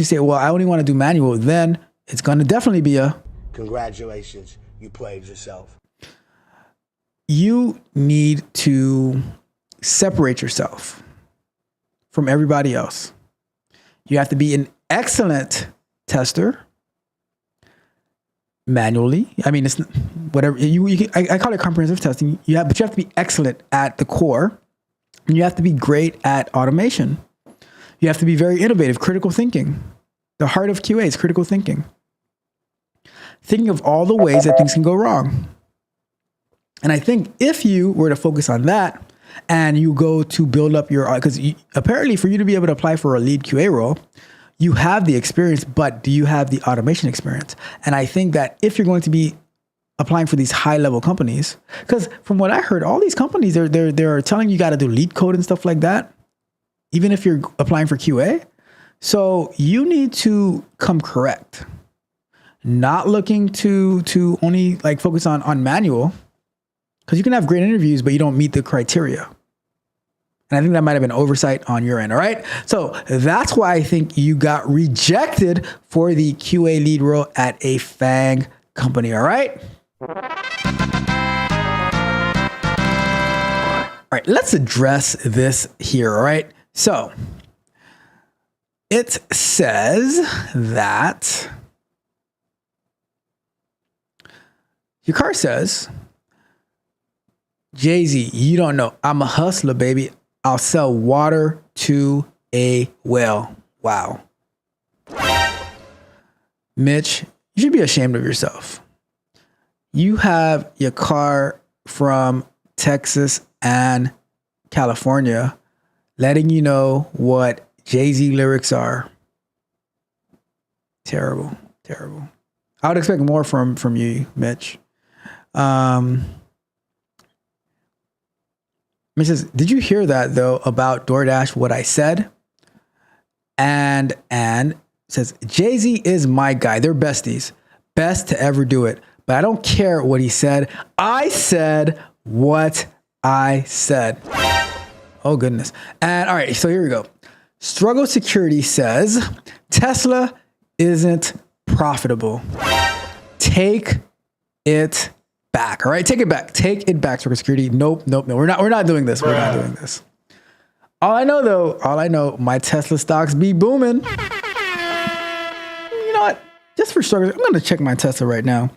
say, well, I only want to do manual, then it's going to definitely be a Congratulations, you played yourself. You need to separate yourself from everybody else. You have to be an excellent tester manually. I mean, it's whatever I call it comprehensive testing. But you have to be excellent at the core, and you have to be great at automation. You have to be very innovative, critical thinking. The heart of QA is critical thinking. Thinking of all the ways that things can go wrong. And I think if you were to focus on that, and you go to build up your, because apparently for you to be able to apply for a lead QA role, you have the experience, but do you have the automation experience? And I think that if you're going to be applying for these high level companies, because from what I heard, all these companies, they're telling you got to do lead code and stuff like that, even if you're applying for QA. So you need to come correct, not looking to only like focus on manual. Because you can have great interviews, but you don't meet the criteria. And I think that might have been oversight on your end. All right. So that's why I think you got rejected for the QA lead role at a FANG company. All right. All right. Let's address this here. All right. So it says that your car says, Jay-Z, you don't know. I'm a hustler, baby. I'll sell water to a well. Wow. Mitch, you should be ashamed of yourself. You have your car from Texas and California letting you know what Jay-Z lyrics are. Terrible, terrible. I would expect more from you, Mitch. Mitch says, did you hear that though about DoorDash, what I said? And says, Jay-Z is my guy. They're besties. Best to ever do it. But I don't care what he said. I said what I said. Oh, goodness. And all right, so here we go. Struggle Security says, Tesla isn't profitable. Take it back. All right, take it back. Take it back, Struggle Security. Nope. We're not doing this. We're not doing this. All I know, my Tesla stocks be booming. You know what? Just for Struggle, I'm going to check my Tesla right now.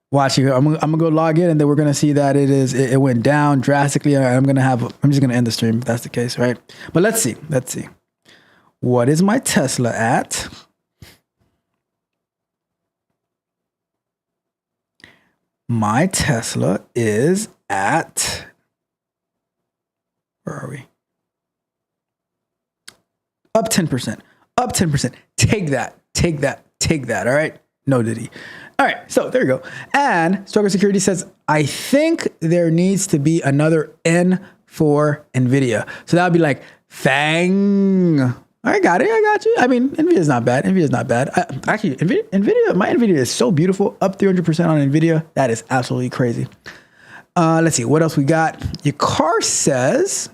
Watch you. I'm gonna go log in, and then we're gonna see that it went down drastically. I'm just gonna end the stream if that's the case, right? But let's see. What is my Tesla at? My Tesla is at, where are we? Up 10%. Up 10%. Take that. All right. No Diddy. All right, so there you go. And Struggle Security says, I think there needs to be another N for NVIDIA. So that would be like FANG. I got you. I mean, NVIDIA's not bad. Actually, NVIDIA, my NVIDIA is so beautiful. Up 300% on NVIDIA. That is absolutely crazy. Let's see, what else we got? Your car says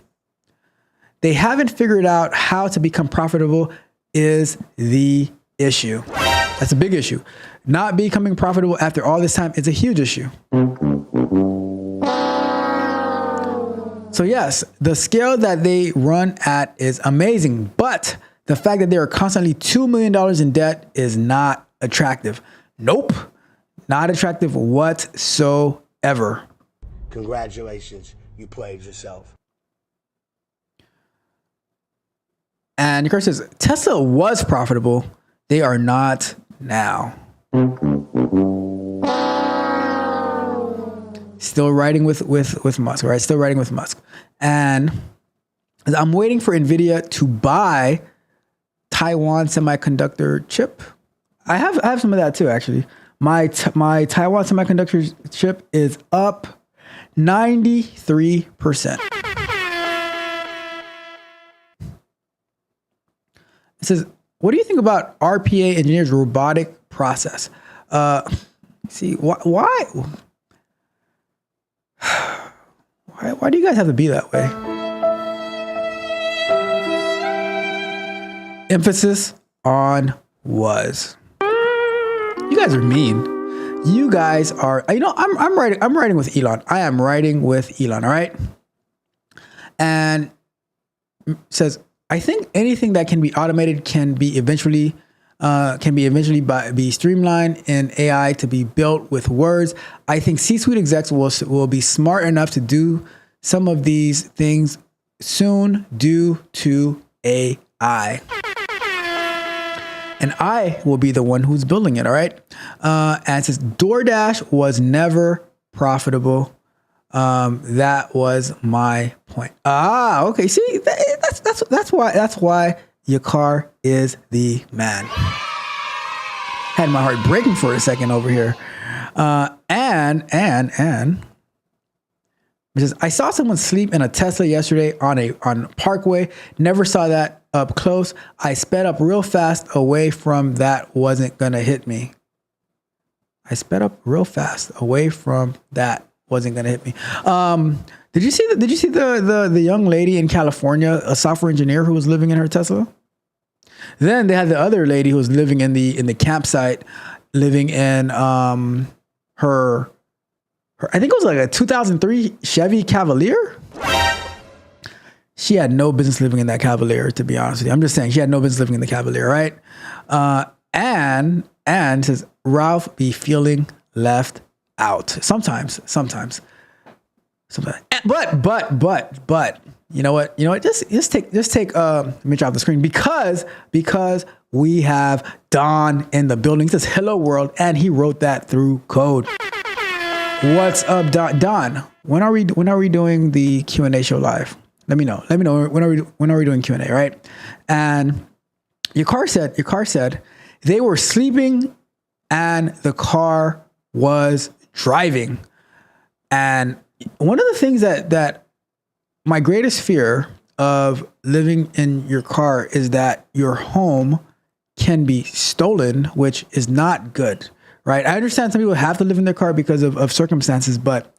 they haven't figured out how to become profitable is the issue. That's a big issue. Not becoming profitable after all this time is a huge issue. So yes, the scale that they run at is amazing, but the fact that they are constantly $2 million in debt is not attractive. Nope, not attractive whatsoever. Congratulations, you played yourself. And Kurt says, Tesla was profitable. They are not now. still riding with Musk, right? Still riding with Musk. And I'm waiting for NVIDIA to buy Taiwan semiconductor chip. I have some of that too, actually. My Taiwan semiconductor chip is up 93%. It says, what do you think about RPA engineers' robotic process? See, why do you guys have to be that way? Emphasis on was. You guys are mean. You guys are, I'm riding with Elon. I am riding with Elon, all right? And it says, I think anything that can be automated can be eventually be streamlined in AI to be built with words. I think C-suite execs will be smart enough to do some of these things soon due to AI. And I will be the one who's building it, all right? And it says DoorDash was never profitable. That was my point. Okay. See, that's why your car is the man. Had my heart breaking for a second over here. And because I saw someone sleep in a Tesla yesterday on Parkway. Never saw that up close. I sped up real fast away from that wasn't gonna hit me. I sped up real fast away from that wasn't gonna hit me. Did you see the young lady in California, a software engineer who was living in her Tesla? Then they had the other lady who was living in the campsite, living in her I think it was like a 2003 Chevy Cavalier. She had no business living in that Cavalier, to be honest with you. I'm just saying she had no business living in the Cavalier, right? And says Ralph be feeling left out sometimes. But you know what? Just take Mitch off the screen because we have Don in the building. He says hello world, and he wrote that through code. What's up, Don? When are we doing the Q&A show live? Let me know. When are we doing Q&A, right? And your car said they were sleeping and the car was driving. And one of the things that my greatest fear of living in your car is that your home can be stolen, which is not good, right? I understand some people have to live in their car because of circumstances, but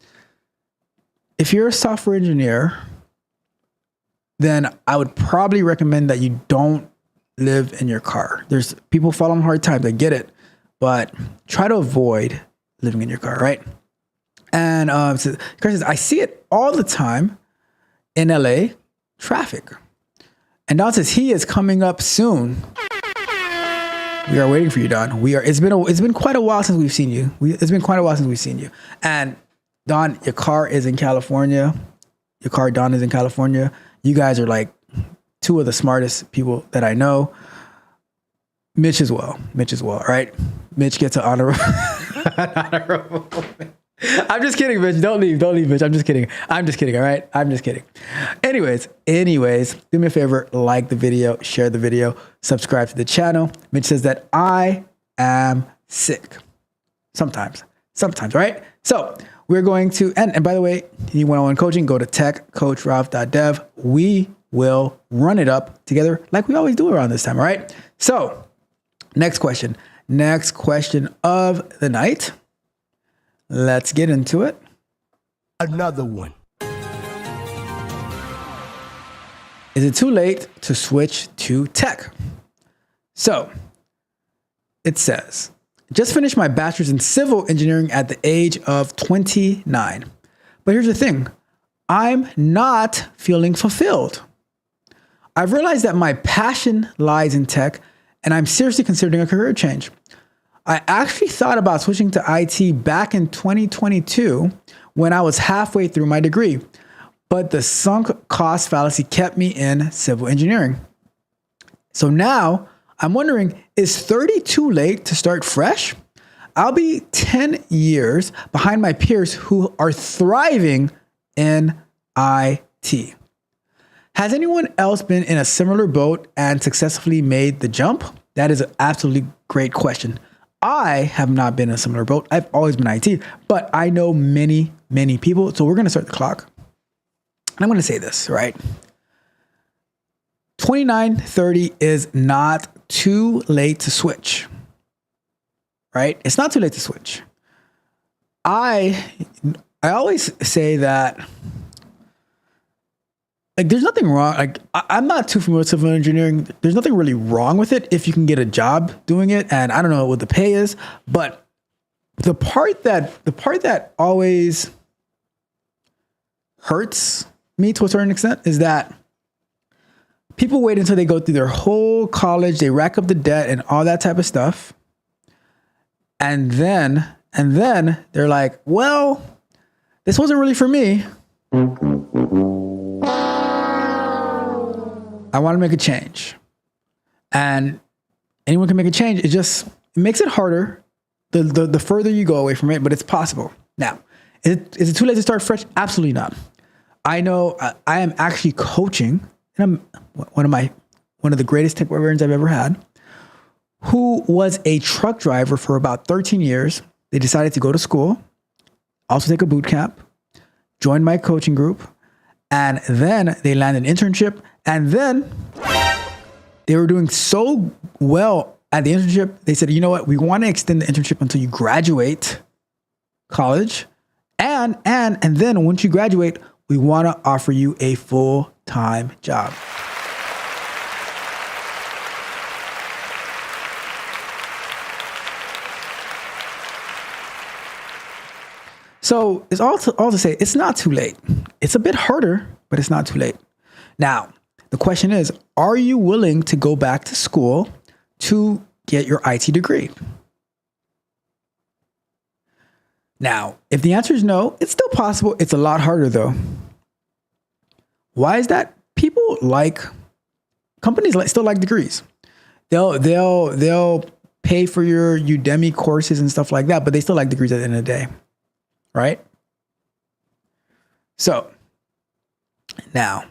if you're a software engineer, then I would probably recommend that you don't live in your car. There's people fall on hard times, I get it, but try to avoid living in your car, right? And so Chris says, I see it all the time in LA traffic. And Don says he is coming up soon. We are waiting for you, Don. It's been quite a while since we've seen you. It's been quite a while since we've seen you. And Don, your car is in California. Don, is in California. You guys are like two of the smartest people that I know. Mitch as well, right? Mitch gets an honorable. I'm just kidding, Mitch. Don't leave, Mitch. I'm just kidding. All right. I'm just kidding. Anyways, do me a favor, like the video, share the video, subscribe to the channel. Mitch says that I am sick. Sometimes, right? So we're going to, and by the way, you need one-on-one coaching, go to techcoachralph.dev. We will run it up together like we always do around this time. All right. So next question of the night. Let's get into it. Another one. Is it too late to switch to tech? So it says, just finished my bachelor's in civil engineering at the age of 29. But here's the thing. I'm not feeling fulfilled. I've realized that my passion lies in tech, and I'm seriously considering a career change. I actually thought about switching to IT back in 2022 when I was halfway through my degree, but the sunk cost fallacy kept me in civil engineering. So now I'm wondering, is 30 too late to start fresh? I'll be 10 years behind my peers who are thriving in IT. Has anyone else been in a similar boat and successfully made the jump? That is an absolutely great question. I have not been in a similar boat. I've always been IT, but I know many, many people. So we're going to start the clock. And I'm going to say this, right? 29, 30 is not too late to switch, right? It's not too late to switch. I always say that, like, there's nothing wrong. Like, I'm not too familiar with civil engineering. There's nothing really wrong with it if you can get a job doing it. And I don't know what the pay is, but the part that always hurts me to a certain extent is that people wait until they go through their whole college, they rack up the debt and all that type of stuff. And then they're like, well, this wasn't really for me. I want to make a change. And anyone can make a change. It makes it harder the further you go away from it, but it's possible. Now, is it too late to start fresh? Absolutely not. I know I am actually coaching, and I'm one of the greatest tech veterans I've ever had, who was a truck driver for about 13 years. They decided to go to school, also take a boot camp, join my coaching group, and then they landed an internship. And then they were doing so well at the internship, they said, you know what? We want to extend the internship until you graduate college. And then once you graduate, we want to offer you a full-time job. So it's all to say, it's not too late. It's a bit harder, but it's not too late. Now, the question is, are you willing to go back to school to get your IT degree? Now, if the answer is no, it's still possible. It's a lot harder though. Why is that? Companies still like degrees. They'll pay for your Udemy courses and stuff like that, but they still like degrees at the end of the day, right? So now,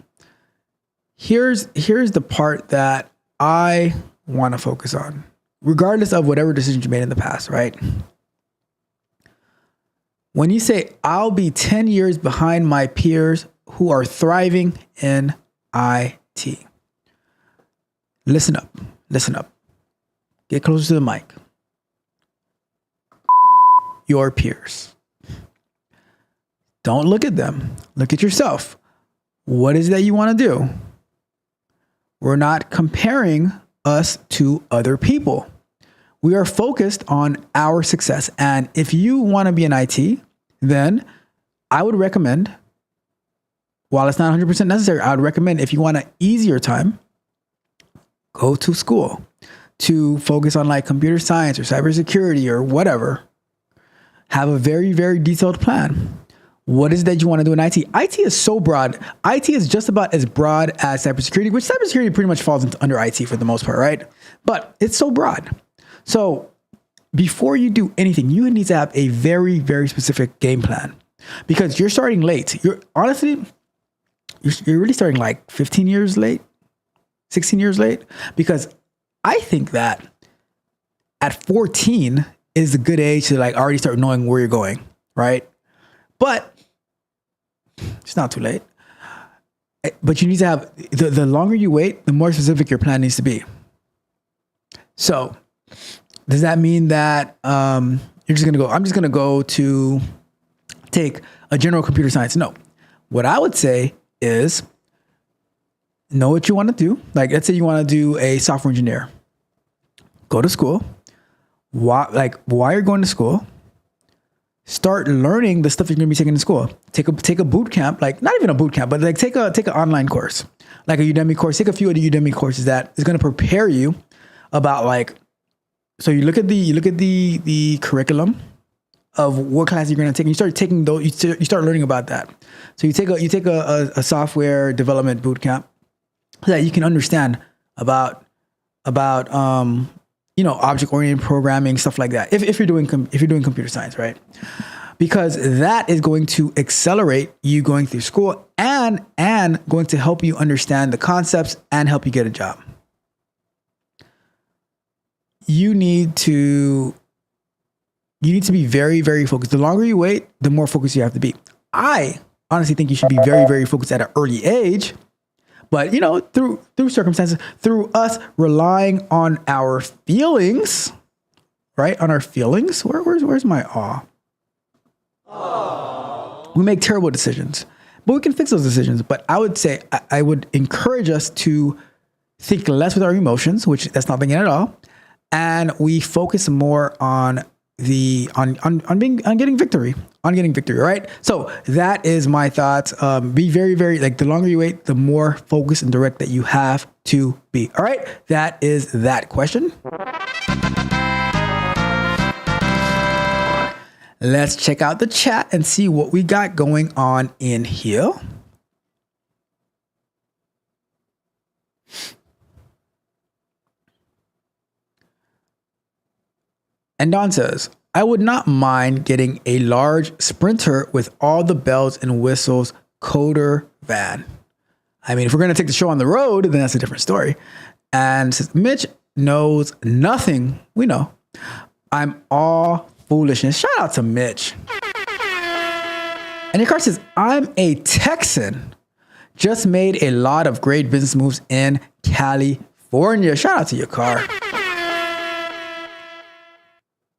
here's the part that I want to focus on, regardless of whatever decisions you made in the past, right? When you say, I'll be 10 years behind my peers who are thriving in IT. Listen up. Get closer to the mic. Your peers. Don't look at them. Look at yourself. What is it that you want to do? We're not comparing us to other people. We are focused on our success. And if you want to be in IT, then I would recommend, while it's not 100% necessary, I would recommend, if you want an easier time, go to school to focus on like computer science or cybersecurity or whatever. Have a very, very detailed plan. What is it that you want to do in IT? IT is so broad. IT is just about as broad as cybersecurity, which cybersecurity pretty much falls under IT for the most part, right? But it's so broad. So before you do anything, you need to have a very, very specific game plan, because you're starting late. You're really starting like 15 years late, 16 years late, because I think that at 14 is a good age to like already start knowing where you're going, right? But it's not too late. But you need to have, the longer you wait, the more specific your plan needs to be. So does that mean that I'm just going to go to take a general computer science? No. What I would say is know what you want to do. Like, let's say you want to do a software engineer. Go to school. While you're going to school, start learning the stuff you're going to be taking in school. Take a boot camp, like not even a boot camp, but like take an online course, like a Udemy course. Take a few of the Udemy courses that is going to prepare you about like. So you look at the curriculum of what class you're going to take, and you start taking those. You start learning about that. So you take a software development boot camp so that you can understand about object-oriented programming, stuff like that. If you're doing computer science, right? Because that is going to accelerate you going through school and going to help you understand the concepts and help you get a job. You need to be very, very focused. The longer you wait, the more focused you have to be. I honestly think you should be very, very focused at an early age. But, through circumstances, through us relying on our feelings, right? On our feelings. Where's my awe? We make terrible decisions, but we can fix those decisions. But I would say, I would encourage us to think less with our emotions, which that's not thinking at all. And we focus more on getting victory, right? So that is my thoughts. Be very, very, the longer you wait, the more focused and direct that you have to be. All right. That is that question. Let's check out the chat and see what we got going on in here. And Don says, I would not mind getting a large Sprinter with all the bells and whistles coder van. I mean, if we're going to take the show on the road, then that's a different story. And says, Mitch knows nothing. We know. I'm all foolishness. Shout out to Mitch. And your car says, I'm a Texan. Just made a lot of great business moves in California. Shout out to your car.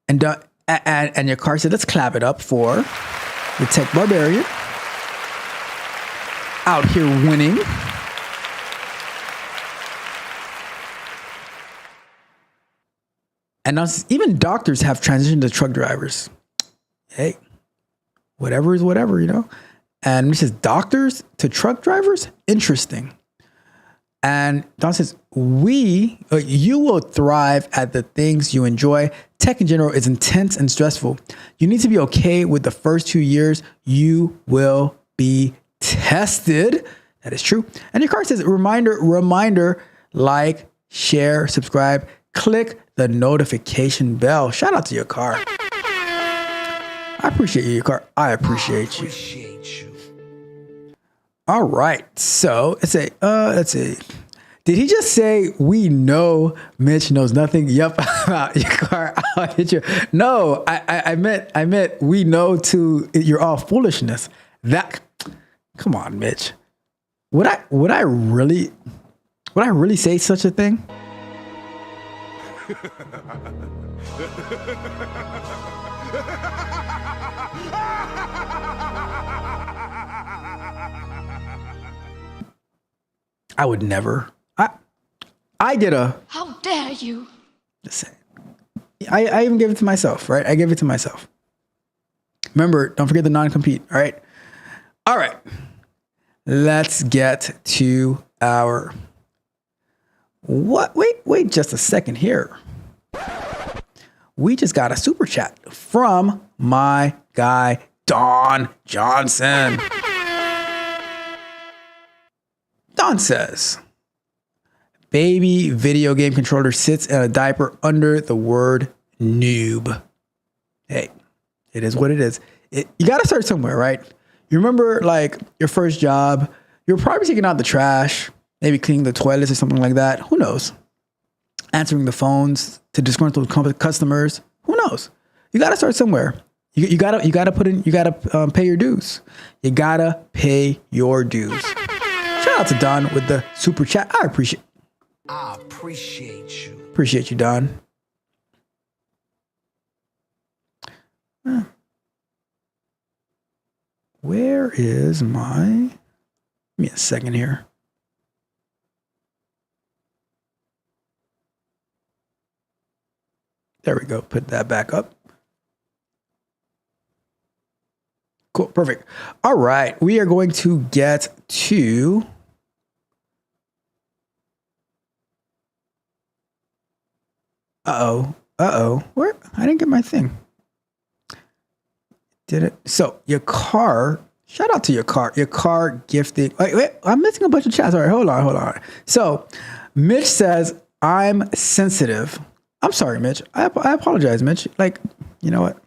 And your car said, let's clap it up for the Tech Barbarian. Out here winning. And now even doctors have transitioned to truck drivers. Hey, whatever is whatever, And it says doctors to truck drivers? Interesting. And Don says, you will thrive at the things you enjoy. Tech in general is intense and stressful. You need to be okay with the first 2 years. You will be tested. That is true. And your car says, reminder, like, share, subscribe, click the notification bell. Shout out to your car. I appreciate you, your car. I appreciate you. All right. So let's see. Did he just say we know Mitch knows nothing? Yep. Your car, I'll hit you. No, I meant we know too. You're all foolishness. Come on, Mitch. Would I really say such a thing? I would never. I did a. How dare you? Listen, I even gave it to myself, right? I gave it to myself. Remember, don't forget the non-compete, all right? All right. Let's get to our... What? Wait just a second here. We just got a super chat from my guy, Don Johnson. Don says, baby video game controller sits in a diaper under the word noob. Hey, it is what it is. You got to start somewhere, right? You remember like your first job, you're probably taking out the trash, maybe cleaning the toilets or something like that. Who knows? Answering the phones to disgruntled customers. Who knows? You got to start somewhere. You gotta pay your dues. You gotta pay your dues. Shout out to Don with the super chat. I appreciate you. Appreciate you, Don. Where is my... Give me a second here. There we go. Put that back up. Cool. Perfect. All right. We are going to get to... Where? I didn't get my thing. Did it? So your car, shout out to your car gifting. Wait, I'm missing a bunch of chats. All right, hold on. So Mitch says, I'm sensitive. I'm sorry, Mitch. I apologize, Mitch. Like, you know what?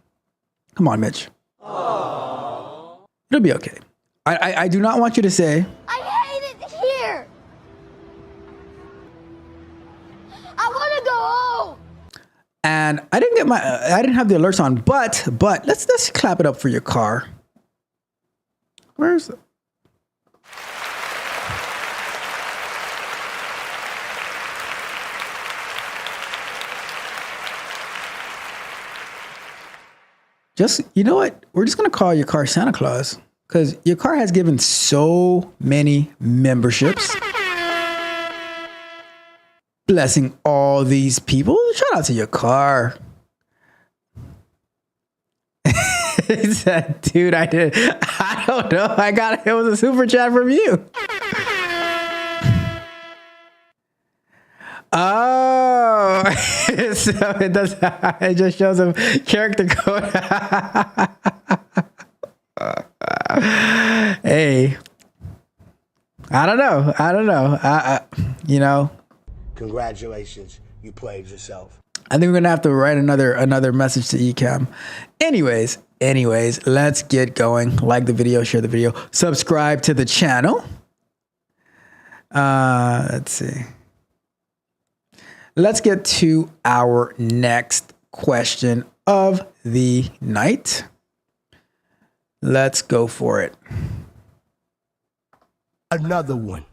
Come on, Mitch. Aww. It'll be okay. I do not want you to say, I hate it here. I want to go home. and I didn't have the alerts on, but let's clap it up for your car. Where's it? Just, you know what? We're just going to call your car Santa Claus because your car has given so many memberships. Blessing all these people. Shout out to your car. He said, dude, I don't know. It was a super chat from you. Oh, so it just shows a character code. Hey, I don't know. You know, Congratulations, you played yourself. I think we're gonna have to write another message to Ecamm. Anyways, let's get going. Like the video, share the video, subscribe to the channel. Let's see. Let's get to our next question of the night. Let's go for it. Another one.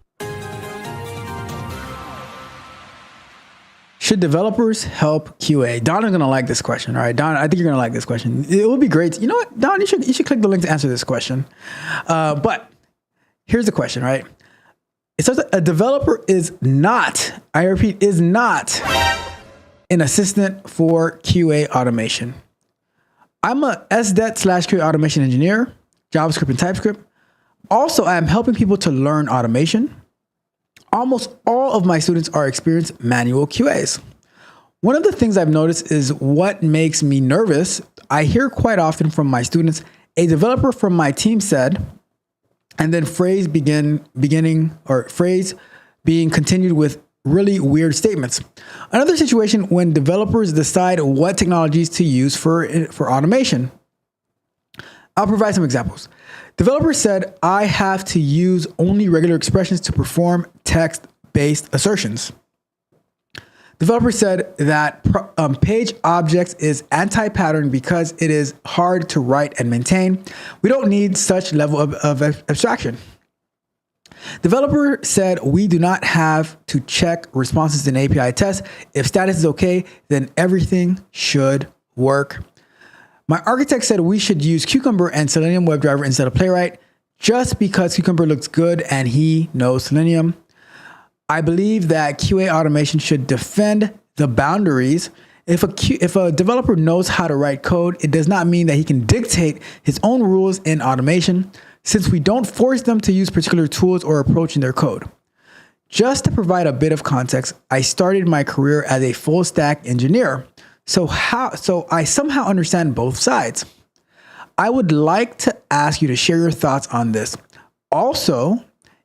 Should developers help QA? Donna's gonna like this question. All right, Donna, I think you're gonna like this question. It would be great. You know what, Don, you should click the link to answer this question. But here's the question, right? It says that a developer is not, I repeat, is not an assistant for QA automation. I'm a SDET/QA automation engineer, JavaScript and TypeScript. Also, I am helping people to learn automation. Almost all of my students are experienced manual QAs. One of the things I've noticed is what makes me nervous. I hear quite often from my students, a developer from my team said, and then phrase being continued with really weird statements. Another situation when developers decide what technologies to use for automation. I'll provide some examples. Developers said, I have to use only regular expressions to perform text-based assertions. Developers said that page objects is anti-pattern because it is hard to write and maintain. We don't need such level of abstraction. Developer said we do not have to check responses in API tests. If status is okay, then everything should work. My architect said we should use Cucumber and Selenium WebDriver instead of Playwright just because Cucumber looks good and he knows Selenium. I believe that QA automation should defend the boundaries. If a developer knows how to write code, it does not mean that he can dictate his own rules in automation, since we don't force them to use particular tools or approach in their code. Just to provide a bit of context, I started my career as a full stack engineer. So I somehow understand both sides. I would like to ask you to share your thoughts on this. Also,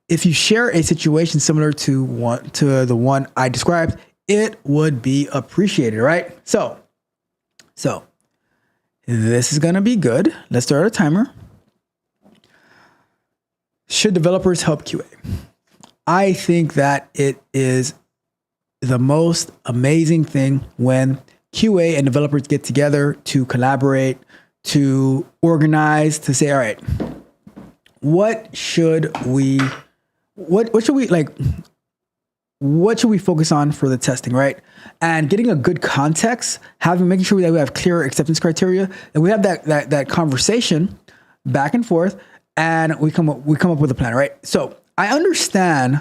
if you share a situation similar to the one I described, it would be appreciated, right? So this is gonna be good. Let's start a timer. Should developers help QA? I think that it is the most amazing thing when QA and developers get together to collaborate, to organize, to say, all right, what should we focus on for the testing, right? And getting a good context, making sure that we have clear acceptance criteria, and we have that conversation back and forth, and we come up with a plan, right? So I understand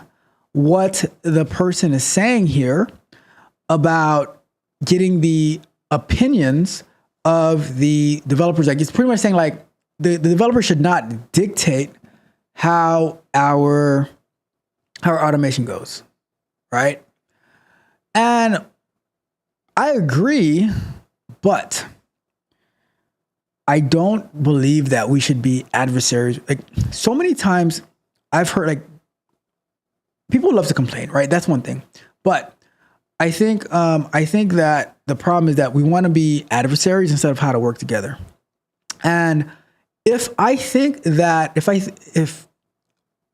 what the person is saying here about getting the opinions of the developers. Like, it's pretty much saying like the developer should not dictate how our automation goes, right? And I agree, but I don't believe that we should be adversaries. Like, so many times I've heard, like, people love to complain, right? That's one thing. But I think that the problem is that we want to be adversaries instead of how to work together. And if I think that if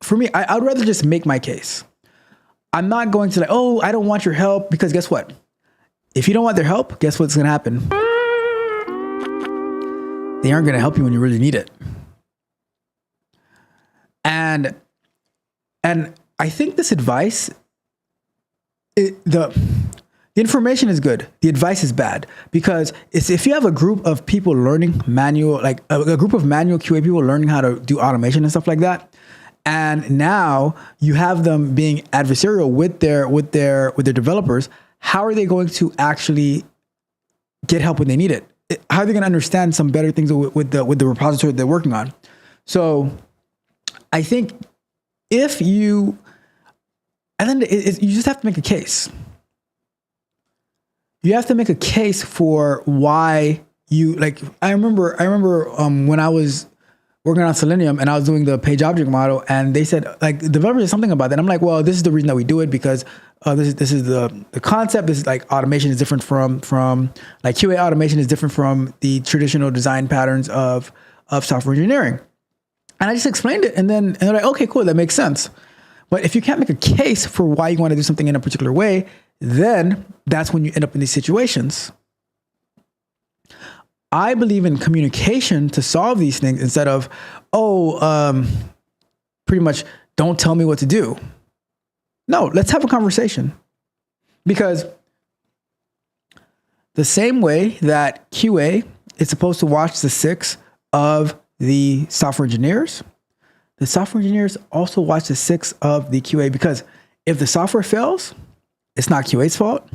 for me, I would rather just make my case. I'm not going to like, oh, I don't want your help, because guess what? If you don't want their help, guess what's going to happen? They aren't going to help you when you really need it. And I think this advice, the information is good. The advice is bad, because if you have a group of people learning manual, like a group of manual QA people learning how to do automation and stuff like that, and now you have them being adversarial with their developers, how are they going to actually get help when they need it? How are they going to understand some better things with the repository they're working on? So I think if you, and then you just have to make a case. You have to make a case for why you, like, I remember when I was working on Selenium and I was doing the page object model, and they said, like, developers said something about that. And I'm like, well, this is the reason that we do it, because this is the concept. This is like automation is different from like QA automation is different from the traditional design patterns of software engineering. And I just explained it, and they're like, okay, cool, that makes sense. But if you can't make a case for why you want to do something in a particular way, then that's when you end up in these situations. I believe in communication to solve these things instead of, pretty much don't tell me what to do. No, let's have a conversation. Because the same way that QA is supposed to watch the 6 of the software engineers, the software engineers also watch the 6 of the QA, because if the software fails, it's not QA's fault.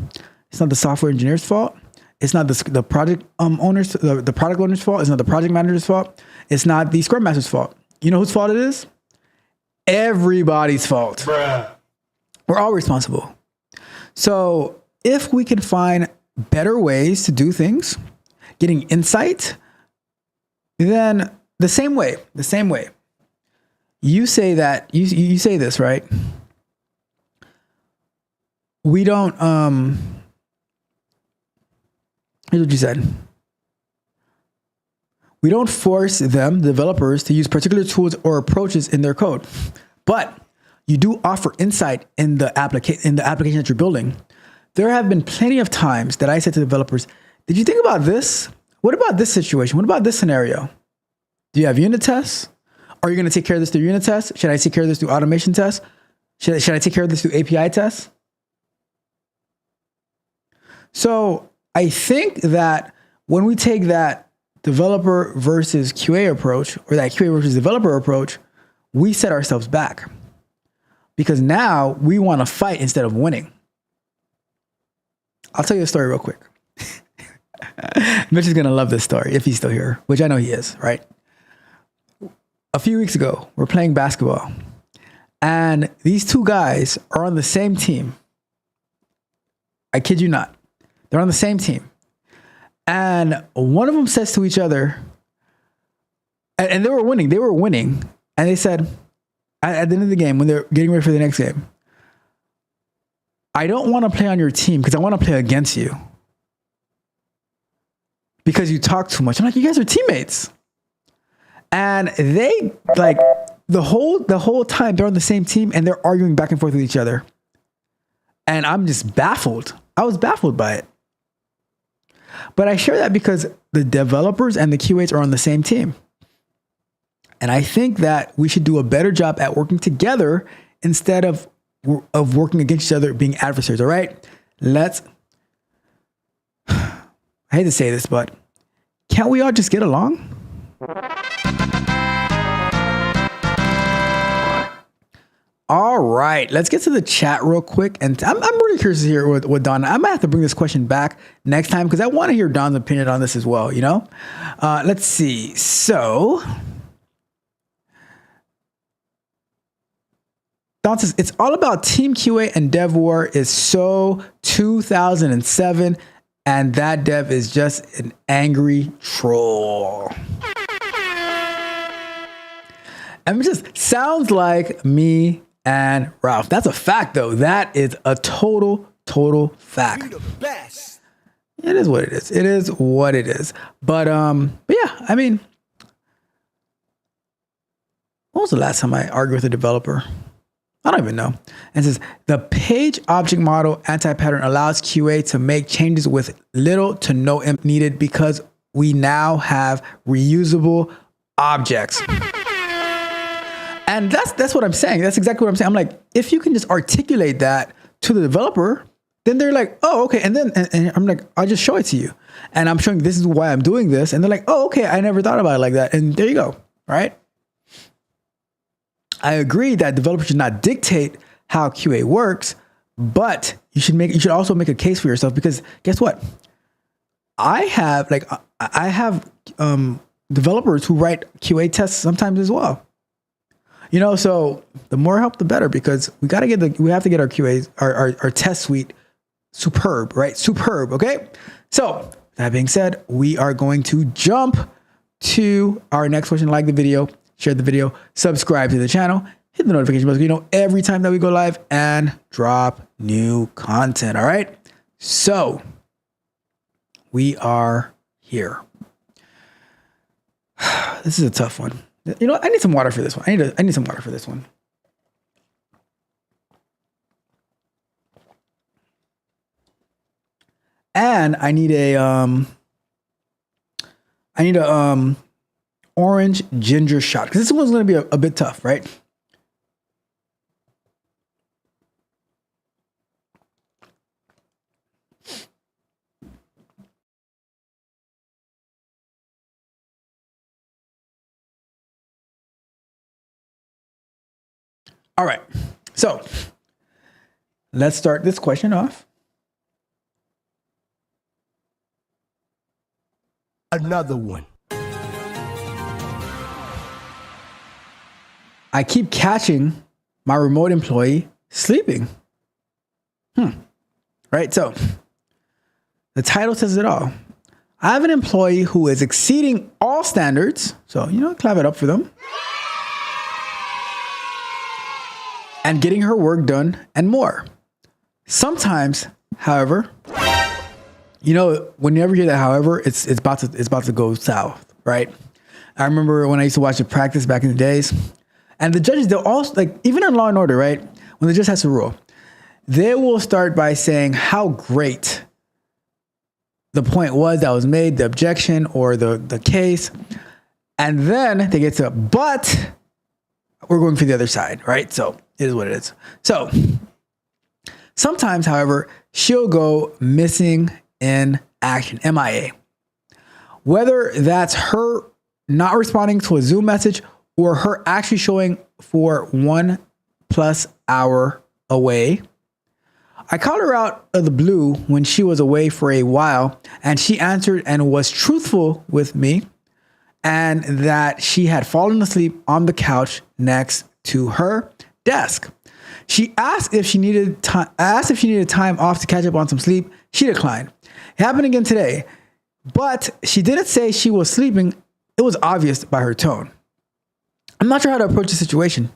It's not the software engineer's fault. It's not the project owners, the product owner's fault. It's not the project manager's fault. It's not the scrum master's fault. You know whose fault it is? Everybody's fault. Bruh. We're all responsible. So if we can find better ways to do things, getting insight, then the same way, you say that, you say this, right? We don't, here's what you said. We don't force them, the developers, to use particular tools or approaches in their code, but you do offer insight in the application that you're building. There have been plenty of times that I said to developers, did you think about this? What about this situation? What about this scenario? Do you have unit tests? Are you going to take care of this through unit tests? Should I take care of this through automation tests? Should I take care of this through API tests? So I think that when we take that developer versus QA approach, or that QA versus developer approach, we set ourselves back, because now we want to fight instead of winning. I'll tell you a story real quick. Mitch is going to love this story if he's still here, which I know he is, right? A few weeks ago, we're playing basketball, and these two guys are on the same team. I kid you not. They're on the same team. And one of them says to each other, and they were winning. And they said, at the end of the game, when they're getting ready for the next game, I don't want to play on your team because I want to play against you, because you talk too much. I'm like, you guys are teammates. And they, like, the whole time they're on the same team and they're arguing back and forth with each other. And I'm just baffled. I was baffled by it. But I share that because the developers and the QAs are on the same team. And I think that we should do a better job at working together instead of working against each other, being adversaries. All right? I hate to say this, but can't we all just get along? All right, let's get to the chat real quick. And I'm really curious to hear what Don, I might have to bring this question back next time because I want to hear Don's opinion on this as well, you know? Let's see. So, Don says, it's all about Team QA and Dev War is so 2007, and that dev is just an angry troll. And it just sounds like me and Ralph. That's a fact, though. That is a total Total fact. It is what it is. It is what it is. But yeah, I mean, when was the last time I argued with a developer? I don't even know. And it says the page object model anti-pattern allows QA to make changes with little to no input needed because we now have reusable objects. And that's what I'm saying. That's exactly what I'm saying. I'm like, if you can just articulate that to the developer, then they're like, oh, okay. And then and I'm like, I'll just show it to you. And I'm showing this is why I'm doing this. And they're like, oh, okay. I never thought about it like that. And there you go. Right. I agree that developers should not dictate how QA works, but you should also make a case for yourself, because guess what? I have developers who write QA tests sometimes as well. You know, so the more help, the better, because we have to get our QA, our test suite superb, right? Superb. Okay. So that being said, we are going to jump to our next question. Like the video, share the video, subscribe to the channel, hit the notification bell so you know every time that we go live and drop new content. All right. So we are here. This is a tough one. You know, I need some water for this one. I need some water for this one. And I need a orange ginger shot, because this one's going to be a bit tough, right? All right, so let's start this question off. Another one. I keep catching my remote employee sleeping. Right, so the title says it all. I have an employee who is exceeding all standards, so, you know, clap it up for them, and getting her work done and more. Sometimes, however, you know, whenever you hear that, however, it's about to go south, right? I remember when I used to watch the practice back in the days, and the judges, they'll also, like, even in Law and Order, right? When the judge has to rule, they will start by saying how great the point was that was made, the objection or the case, and then they get to, but we're going for the other side, right? So it is what it is. So sometimes, however, she'll go missing in action, MIA. Whether that's her not responding to a Zoom message or her actually showing for 1+ hour away. I called her out of the blue when she was away for a while, and she answered and was truthful with me, and that she had fallen asleep on the couch next to her desk. She asked if she needed time off to catch up on some sleep. She declined. It happened again today, but she didn't say she was sleeping. It was obvious by her tone. I'm not sure how to approach the situation.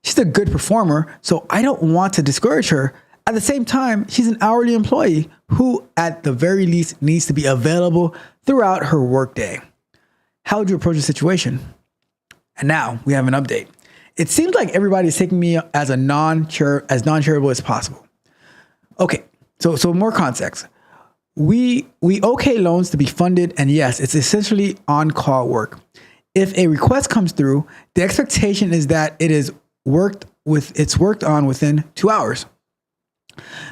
She's a good performer, so I don't want to discourage her. At the same time, she's an hourly employee who, at the very least, needs to be available throughout her workday. How would you approach the situation? And now we have an update. It seems like everybody is taking me as non-charitable as possible. Okay, so more context. We okay loans to be funded, and yes, it's essentially on-call work. If a request comes through, the expectation is that it's worked on within 2 hours.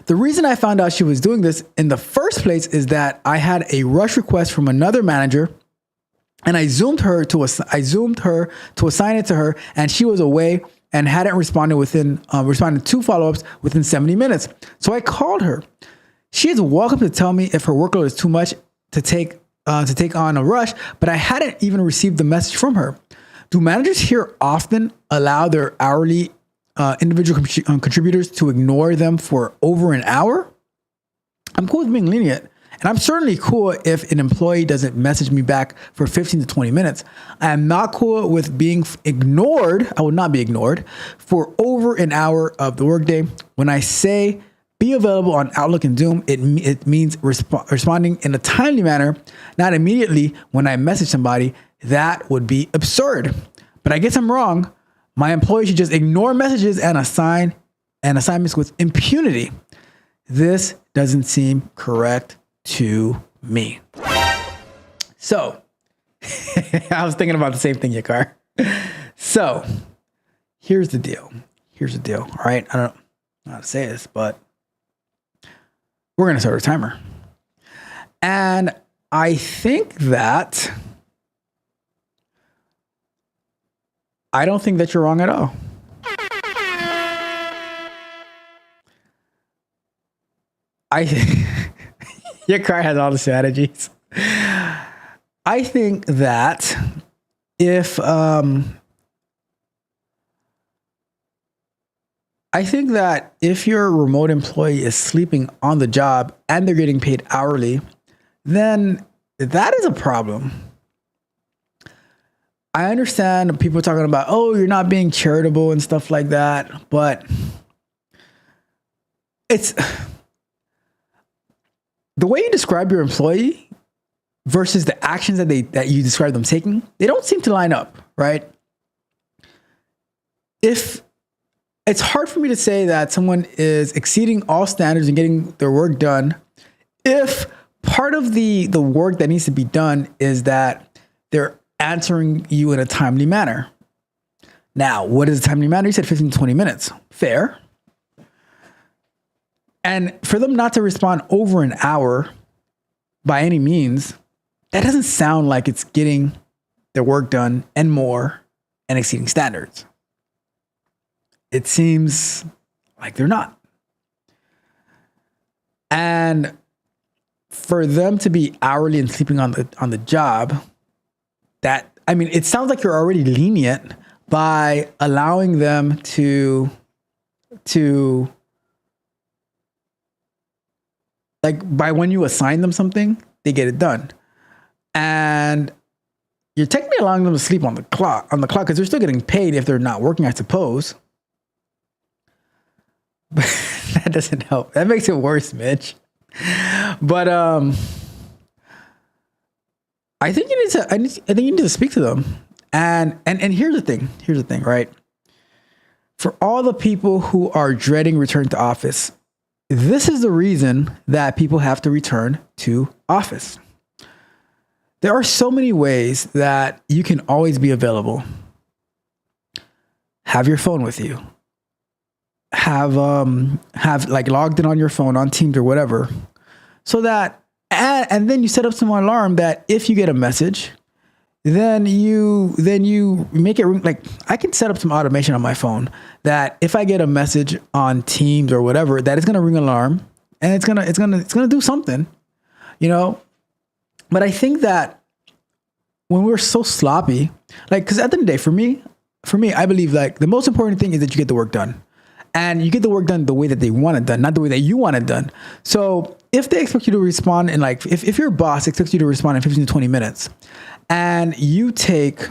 The reason I found out she was doing this in the first place is that I had a rush request from another manager, and I zoomed her to assign it to her, and she was away and hadn't responded to follow-ups within 70 minutes. So I called her. She is welcome to tell me if her workload is too much to take on a rush, but I hadn't even received the message from her. Do managers here often allow their hourly individual contributors to ignore them for over an hour? I'm cool with being lenient, and I'm certainly cool if an employee doesn't message me back for 15 to 20 minutes. I am not cool with being ignored. I will not be ignored for over an hour of the workday. When I say Be available on Outlook and Zoom. It means responding in a timely manner, not immediately when I message somebody. That would be absurd. But I guess I'm wrong. My employee should just ignore messages and assign assignments with impunity. This doesn't seem correct to me. So, I was thinking about the same thing, Yakar. So, here's the deal. All right. I don't know how to say this, but we're going to start a timer. And I think that I don't think that you're wrong at all. Your car has all the strategies. I think that if your remote employee is sleeping on the job and they're getting paid hourly, then that is a problem. I understand people talking about, oh, you're not being charitable and stuff like that, but it's the way you describe your employee versus the actions that you describe them taking, they don't seem to line up, right? If it's hard for me to say that someone is exceeding all standards and getting their work done, if part of the work that needs to be done is that they're answering you in a timely manner. Now, what is a timely manner? You said 15 to 20 minutes. Fair. And for them not to respond over an hour by any means, that doesn't sound like it's getting their work done and more and exceeding standards. It seems like they're not. And for them to be hourly and sleeping on the job, it sounds like you're already lenient by allowing them to like by when you assign them something, they get it done. And you're technically allowing them to sleep on the clock because they're still getting paid if they're not working, I suppose. But that doesn't help. That makes it worse, Mitch. But I think you need to speak to them. And here's the thing, right? For all the people who are dreading return to office, this is the reason that people have to return to office. There are so many ways that you can always be available. Have your phone with you. Have like logged in on your phone on Teams or whatever, so that and then you set up some alarm that if you get a message, then you make it ring. Like I can set up some automation on my phone that if I get a message on Teams or whatever, that it's gonna ring alarm and it's gonna do something, you know. But I think that when we're so sloppy, like because at the end of the day, for me, I believe like the most important thing is that you get the work done. And you get the work done the way that they want it done, not the way that you want it done. So if they expect you to respond in like, if your boss expects you to respond in 15 to 20 minutes and you take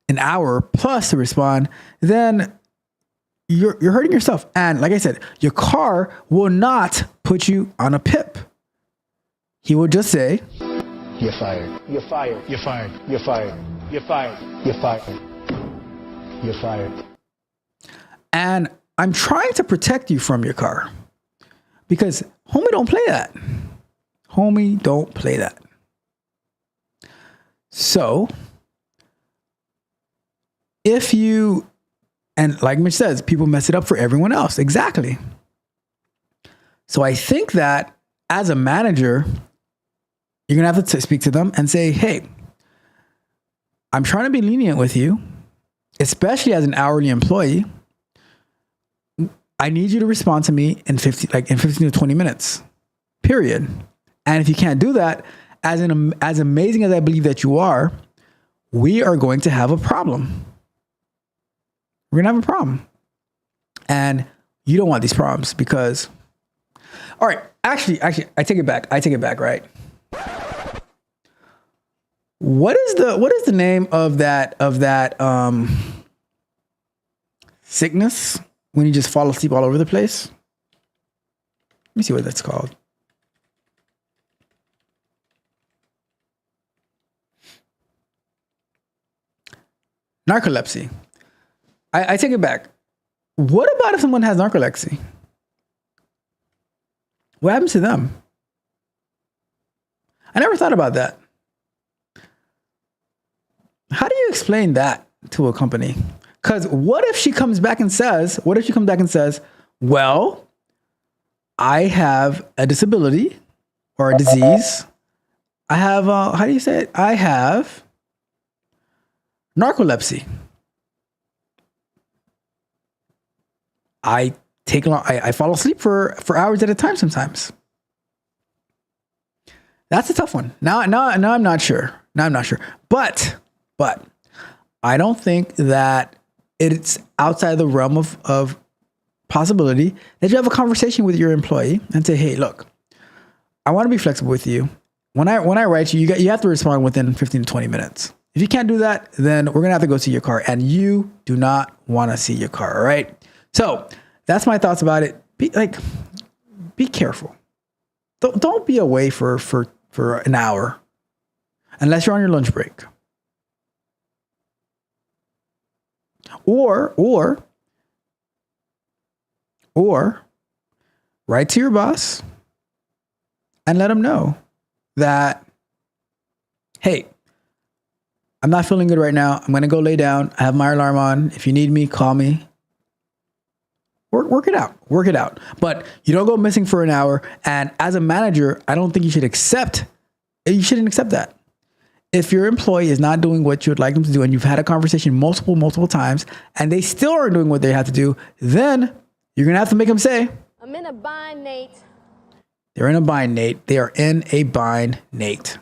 an hour plus to respond, then you're hurting yourself. And like I said, your car will not put you on a PIP. He will just say, you're fired. You're fired. You're fired. You're fired. You're fired. You're fired. You're fired. And I'm trying to protect you from your car because homie don't play that. Homie don't play that. So if you, and like Mitch says, people mess it up for everyone else. Exactly. So I think that as a manager, you're going to have to speak to them and say, hey, I'm trying to be lenient with you, especially as an hourly employee. I need you to respond to me in 15 to 20 minutes, period. And if you can't do that, as amazing as I believe that you are, we are going to have a problem. We're going to have a problem. And you don't want these problems because, all right, actually, I take it back. Right? What is the name of that sickness when you just fall asleep all over the place? me see what that's called. Narcolepsy. I take it back. What about if someone has narcolepsy? What happens to them? I never thought about that. How do you explain that to a company? Because what if she comes back and says, well, I have a disability or a disease. I have, how do you say it? I have narcolepsy. I fall asleep for hours at a time sometimes. That's a tough one. Now I'm not sure. But I don't think that it's outside the realm of possibility that you have a conversation with your employee and say, hey, look, I want to be flexible with you. When I write you, you have to respond within 15 to 20 minutes. If you can't do that, then we're going to have to go see your car, and you do not want to see your car. All right. So that's my thoughts about it. Be careful. Don't be away for an hour unless you're on your lunch break. Or write to your boss and let them know that, hey, I'm not feeling good right now. I'm going to go lay down. I have my alarm on. If you need me, call me. Work it out. But you don't go missing for an hour. And as a manager, I don't think you shouldn't accept that. If your employee is not doing what you would like them to do, and you've had a conversation multiple times, and they still aren't doing what they have to do, then you're going to have to make them say, I'm in a bind, Nate. They're in a bind, Nate. They are in a bind, Nate.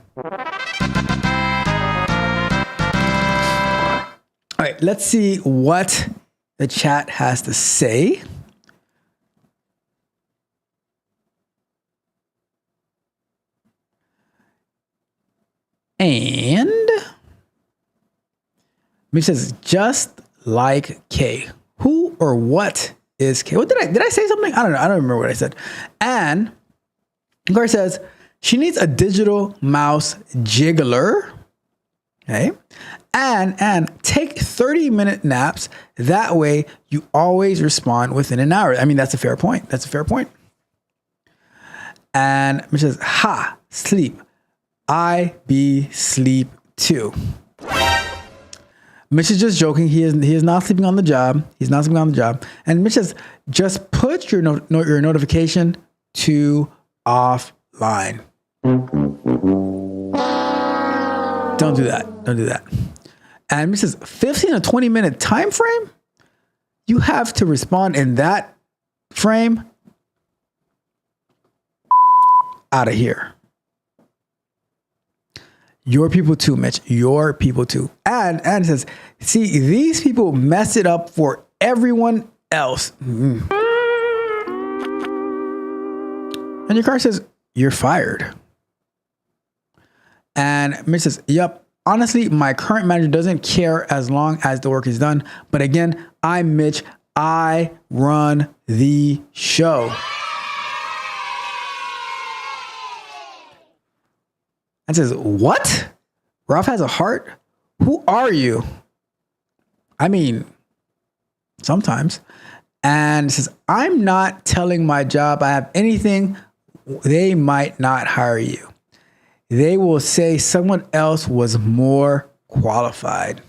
All right, let's see what the chat has to say. And it says, just like K. Who or what is K? What did I say something? I don't know. I don't remember what I said. And Gar says she needs a digital mouse jiggler. Okay. And take 30-minute naps. That way you always respond within an hour. I mean, that's a fair point. And it says, sleep. I be sleep too. Mitch is just joking. He is not sleeping on the job. And Mitch says, just put your your notification to offline. Don't do that. And Mitch says, 15 to 20 minute time frame. You have to respond in that frame. Out of here. Your people too, Mitch. Your people too. And it says, see, these people mess it up for everyone else. And your car says, you're fired. And Mitch says, yep. Honestly, my current manager doesn't care as long as the work is done. But again, I'm Mitch. I run the show. And says, what? Ralph has a heart? Who are you? I mean, sometimes. And says, I'm not telling my job I have anything. They might not hire you. They will say someone else was more qualified.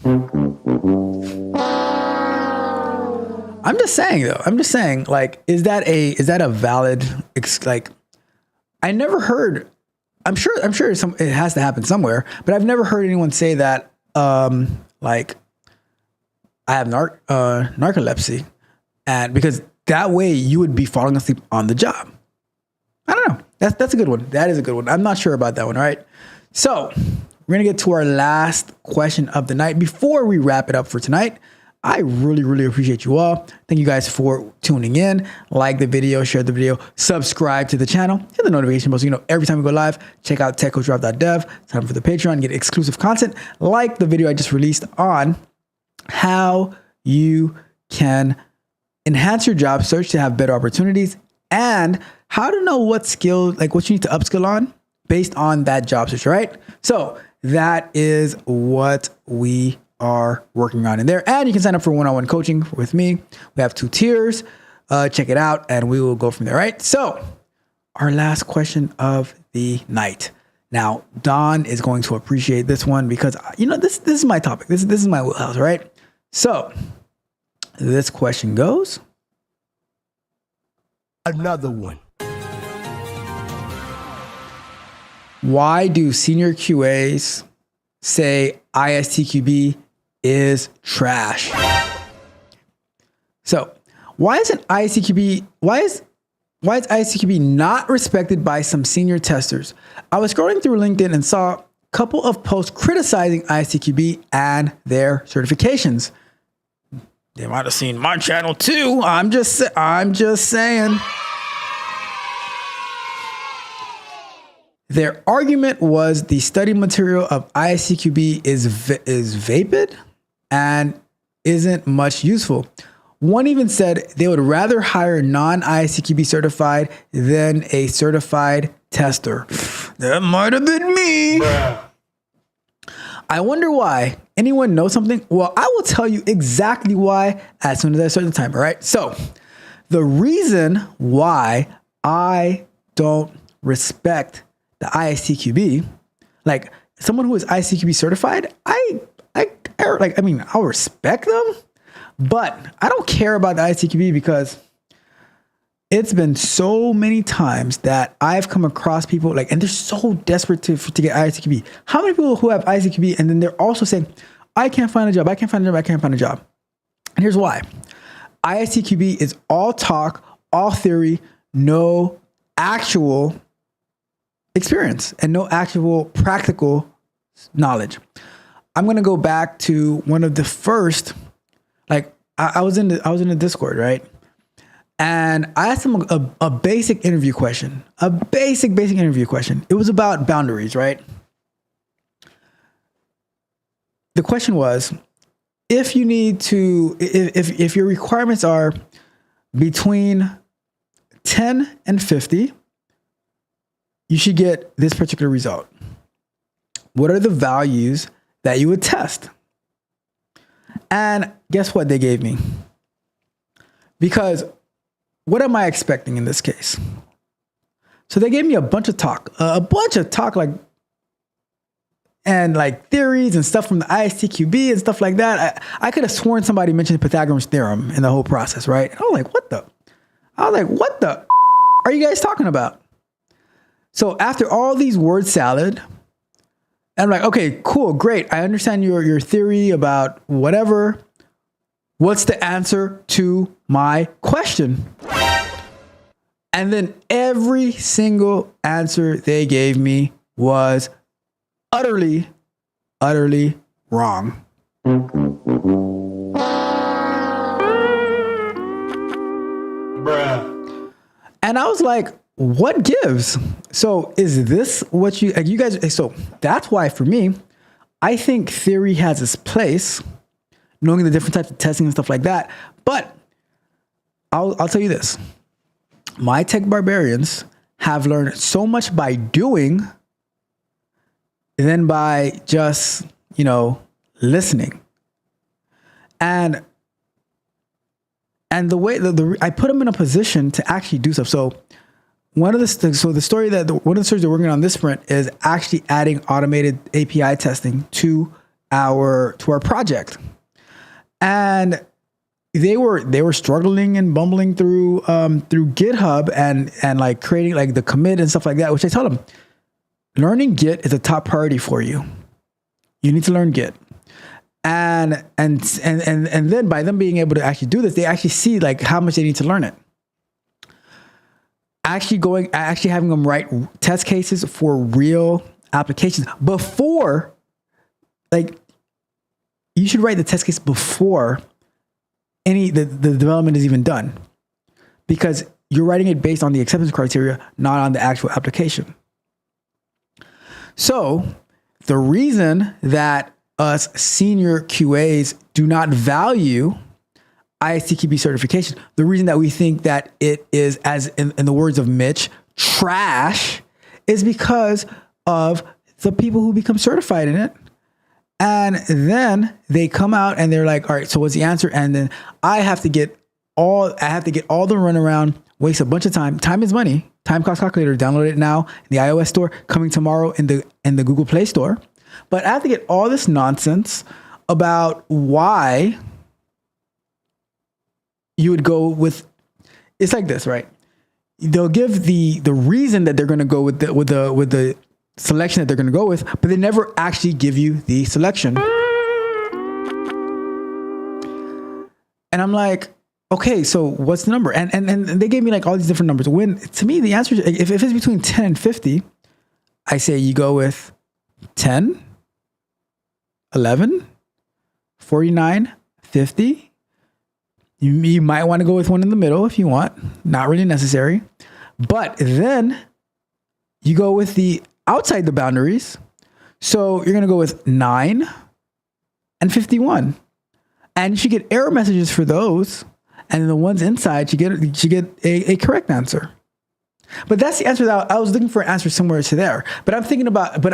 I'm just saying, like, is that a valid, like, I never heard. I'm sure it has to happen somewhere, but I've never heard anyone say that, like, I have narcolepsy, and because that way you would be falling asleep on the job. I don't know. That's a good one. That is a good one. I'm not sure about that one. All right. So we're going to get to our last question of the night before we wrap it up for tonight. I really appreciate you all. Thank you guys for tuning in. Like the video, share the video, subscribe to the channel, hit the notification bell so you know every time we go live. Check out techcoachralph.dev. Sign up for the Patreon, get exclusive content like the video I just released on how you can enhance your job search to have better opportunities and how to know what skill, like what you need to upskill on based on that job search, right? So that is what we are working on in there. And you can sign up for one-on-one coaching with me. We have 2 tiers. Check it out and we will go from there, right? So our last question of the night. Now, Don is going to appreciate this one because, this is my topic. This is my wheelhouse, right? So this question goes. Another one. Why do senior QAs say ISTQB is trash? So why is ISTQB not respected by some senior testers? I was scrolling through LinkedIn and saw a couple of posts criticizing ISTQB and their certifications. They might have seen my channel too. I'm just saying. Their argument was the study material of ISTQB is vapid and isn't much useful. One even said they would rather hire non-ISTQB certified than a certified tester. That might have been me. Bruh. I wonder why. Anyone know something? Well, I will tell you exactly why as soon as I start the timer, right? So the reason why I don't respect the ISTQB, like someone who is ISTQB certified, I'll respect them, but I don't care about the ISTQB because it's been so many times that I've come across people and they're so desperate to get ISTQB. How many people who have ISTQB and then they're also saying, I can't find a job, I can't find a job, I can't find a job. And here's why. ISTQB is all talk, all theory, no actual experience and no actual practical knowledge. I'm going to go back to one of the first, I was in the Discord, right? And I asked him a basic interview question, It was about boundaries, right? The question was, if you need to, if your requirements are between 10 and 50, you should get this particular result. What are the values that you would test? And guess what they gave me? Because what am I expecting in this case? So they gave me a bunch of talk, and theories and stuff from the ISTQB and stuff like that. I could have sworn somebody mentioned Pythagorean's theorem in the whole process, right? I was like, what the are you guys talking about? So after all these word salad, I'm like, okay, cool, great. I understand your theory about whatever. What's the answer to my question? And then every single answer they gave me was utterly, utterly wrong. Bruh. And I was like, what gives? So is this what you guys, so that's why for me, I think theory has its place, knowing the different types of testing and stuff like that. But I'll tell you this. My tech barbarians have learned so much by doing than by just, listening. And the way I put them in a position to actually do stuff. So one of the stories that we're working on this sprint is actually adding automated API testing to our project. And they were struggling and bumbling through GitHub and creating the commit and stuff like that, which I told them, learning Git is a top priority for you. You need to learn Git. And then by them being able to actually do this, they actually see how much they need to learn it. Actually having them write test cases for real applications before, you should write the test case before the development is even done, because you're writing it based on the acceptance criteria, not on the actual application. So the reason that us senior QAs do not value ISTQB certification, the reason that we think that it is, as in the words of Mitch, trash, is because of the people who become certified in it. And then they come out and they're like, all right, so what's the answer? And then I have to get all the runaround, waste a bunch of time. Time is money. Time cost calculator. Download it now in the iOS store, coming tomorrow in the Google Play Store. But I have to get all this nonsense about why you would go with. It's like this, right? They'll give the reason that they're going to go with the selection that they're going to go with, but they never actually give you the selection. And I'm like, okay, so what's the number? And they gave me like all these different numbers. When, to me, the answer is, if it's between 10 and 50, I say you go with 10, 11, 49, 50. You might want to go with one in the middle if you want. Not really necessary. But then you go with the outside the boundaries. So you're going to go with 9 and 51. And you should get error messages for those. And the ones inside, you get a correct answer. But that's the answer that I was looking for an answer somewhere to there. But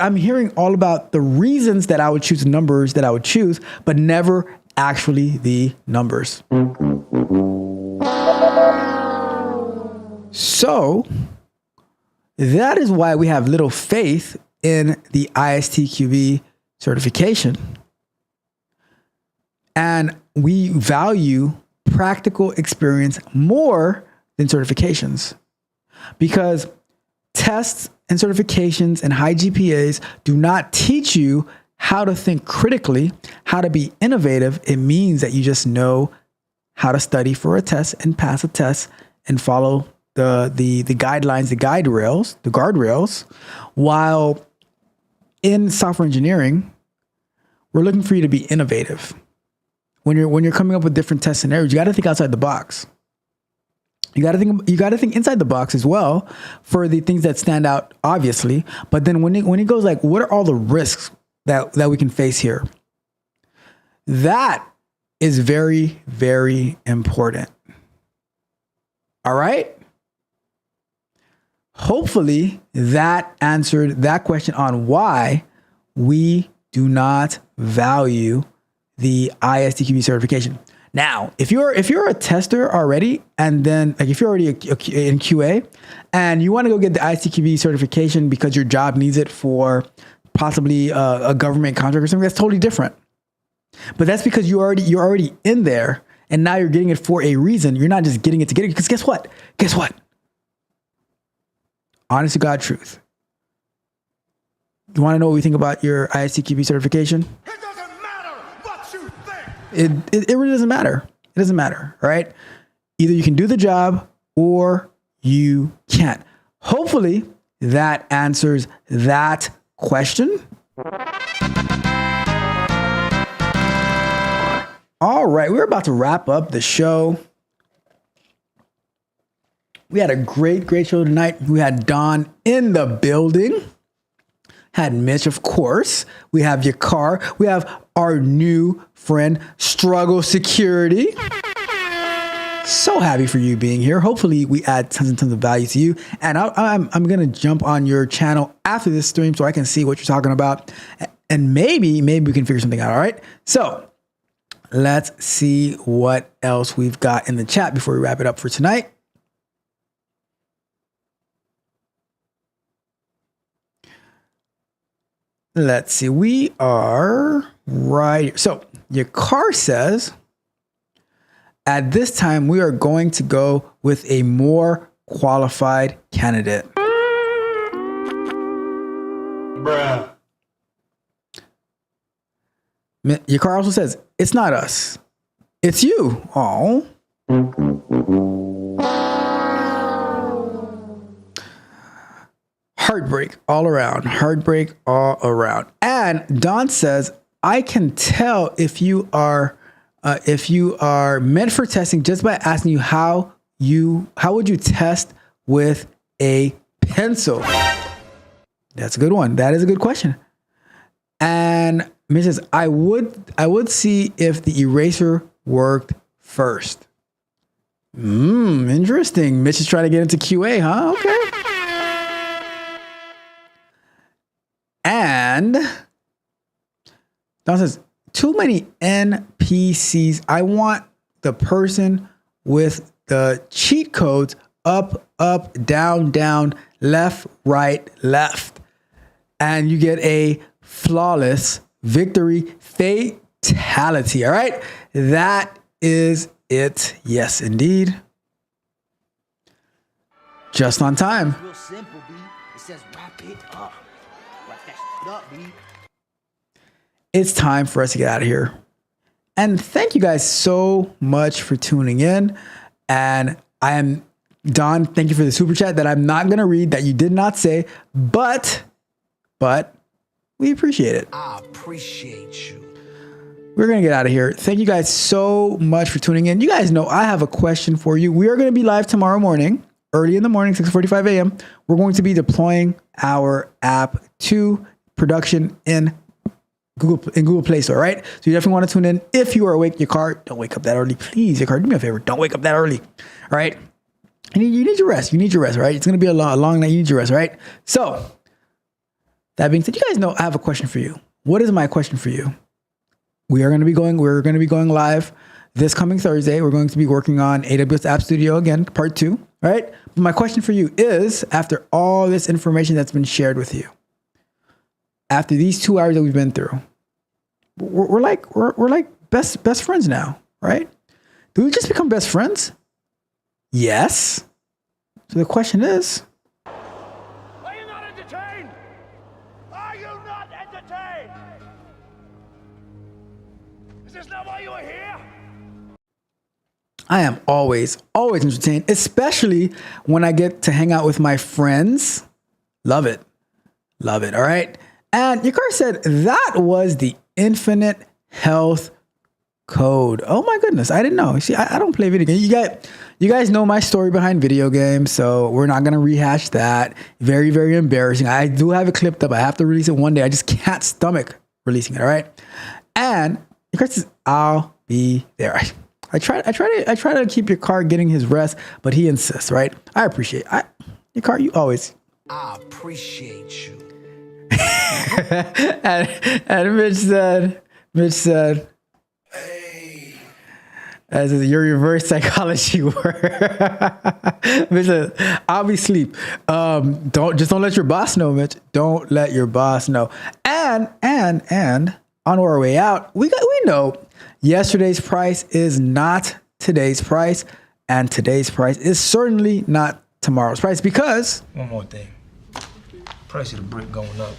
I'm hearing all about the reasons that I would choose, numbers that I would choose, but never actually the numbers. So that is why we have little faith in the ISTQB certification. And we value practical experience more than certifications, because tests and certifications and high GPAs do not teach you how to think critically, how to be innovative. It means that you just know how to study for a test and pass a test and follow the guidelines, the guardrails. While in software engineering, we're looking for you to be innovative. When you're coming up with different test scenarios, you got to think outside the box. You got to think inside the box as well for the things that stand out, obviously. But then when it goes like, what are all the risks that we can face here? That is very, very important. All right. Hopefully that answered that question on why we do not value the ISTQB certification. Now, if you're a tester already, and then like if you're already in QA and you want to go get the ISTQB certification because your job needs it for possibly a government contract or something, that's totally different. But that's because you're already in there, and now you're getting it for a reason. You're not just getting it to get it. Because guess what? Honest to God truth. You want to know what we think about your ISTQB certification? It doesn't matter what you think. It really doesn't matter. It doesn't matter, right? Either you can do the job or you can't. Hopefully that answers that question. All right, we're about to wrap up the show. We had a great show tonight. We had Don in the building. Had Mitch, of course. We have Yakar. We have our new friend, Struggle Security. So happy for you being here. Hopefully we add tons and tons of value to you. And I'm going to jump on your channel after this stream so I can see what you're talking about. And maybe we can figure something out. All right. So let's see what else we've got in the chat before we wrap it up for tonight. Let's see. We are right here. So your car says, at this time, we are going to go with a more qualified candidate. Bruh. Your car also says, it's not us. It's you. Oh. Heartbreak all around. Heartbreak all around. And Don says, I can tell if you are meant for testing just by asking you how would you test with a pencil? That's a good one. That is a good question. And Mitch says, I would see if the eraser worked first. Interesting. Mitch is trying to get into QA, huh? Okay. And Don says, too many NPCs. I want the person with the cheat codes up, up, down, down, left, right, left. And you get a flawless victory fatality. All right. That is it. Yes, indeed. Just on time. Real simple, B. It says wrap it up. Wrap that shit up, B. It's time for us to get out of here. And thank you guys so much for tuning in. And I am Don. Thank you for the super chat that I'm not going to read, that you did not say, but we appreciate it. I appreciate you. We're going to get out of here. Thank you guys so much for tuning in. You guys know I have a question for you. We are going to be live tomorrow morning, early in the morning, 6:45 a.m. We're going to be deploying our app to production in Google Play Store, right? So you definitely want to tune in. If you are awake, your car, don't wake up that early. Please, your car, do me a favor. Don't wake up that early. All right. You need your rest. You need your rest, right? It's going to be a long night. You need your rest, right? So that being said, you guys know I have a question for you. What is my question for you? We're going to be going live this coming Thursday. We're going to be working on AWS App Studio again, part 2, right? But my question for you is, after all this information that's been shared with you, after these 2 hours that we've been through, we're like best friends now, right? Do we just become best friends? Yes. So the question is, are you not entertained? Are you not entertained? Is this not why you are here? I am always entertained, especially when I get to hang out with my friends. Love it. All right. And Yakar said that was the infinite health code. Oh my goodness. I didn't know. See, I don't play video games. You guys know my story behind video games, so we're not going to rehash that. Very, very embarrassing. I do have it clipped up. I have to release it one day. I just can't stomach releasing it. All right. And Yakar says, I'll be there. I try to keep your car getting his rest, but he insists, right? I appreciate your car. You always. I appreciate you. and Mitch said, Hey. as your reverse psychology work. Mitch said, I'll be asleep. Don't let your boss know, Mitch. Don't let your boss know. And on our way out, we know yesterday's price is not today's price, and today's price is certainly not tomorrow's price, because one more thing. Price of the brick going up.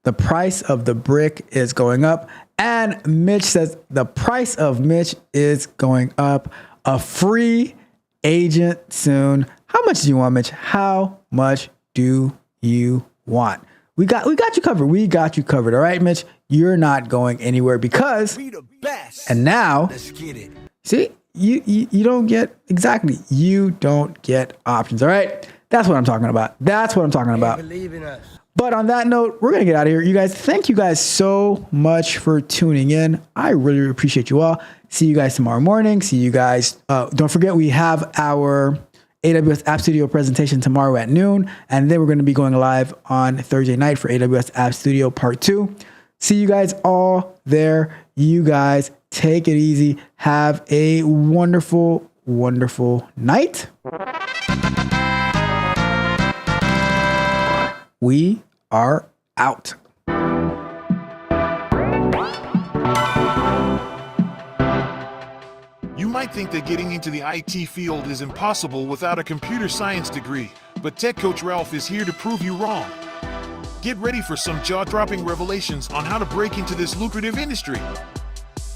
The price of the brick is going up. And Mitch says the price of Mitch is going up. A free agent soon. How much do you want, Mitch? How much do you want? We got you covered. We got you covered. All right, Mitch. You're not going anywhere, because Be the best. and now Let's get it. see, you don't get you don't get options. All right. That's what I'm talking about. Believe in us. But on that note, we're going to get out of here. You guys, thank you guys so much for tuning in. I really appreciate you all. See you guys tomorrow morning. See you guys. Don't forget, we have our AWS App Studio presentation tomorrow at noon. And then we're going to be going live on Thursday night for AWS App Studio Part 2. See you guys all there. You guys take it easy. Have a wonderful, wonderful night. We are out. You might think that getting into the IT field is impossible without a computer science degree, but Tech Coach Ralph is here to prove you wrong. Get ready for some jaw-dropping revelations on how to break into this lucrative industry.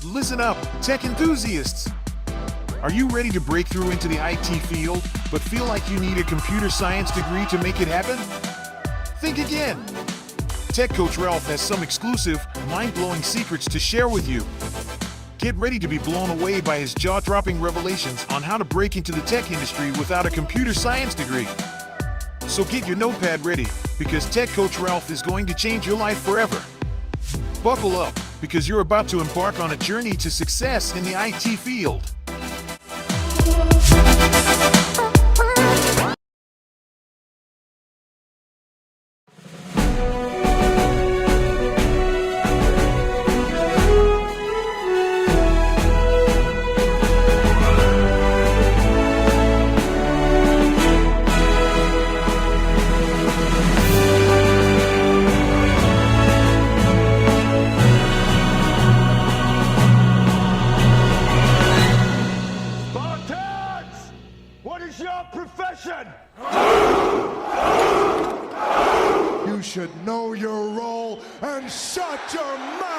Listen up, tech enthusiasts. Are you ready to break through into the IT field, but feel like you need a computer science degree to make it happen? Think again. Tech Coach Ralph has some exclusive, mind-blowing secrets to share with you. Get ready to be blown away by his jaw-dropping revelations on how to break into the tech industry without a computer science degree. So get your notepad ready, because Tech Coach Ralph is going to change your life forever. Buckle up. because you're about to embark on a journey to success in the IT field. Spartans! What is your profession? You should know your role and shut your mouth!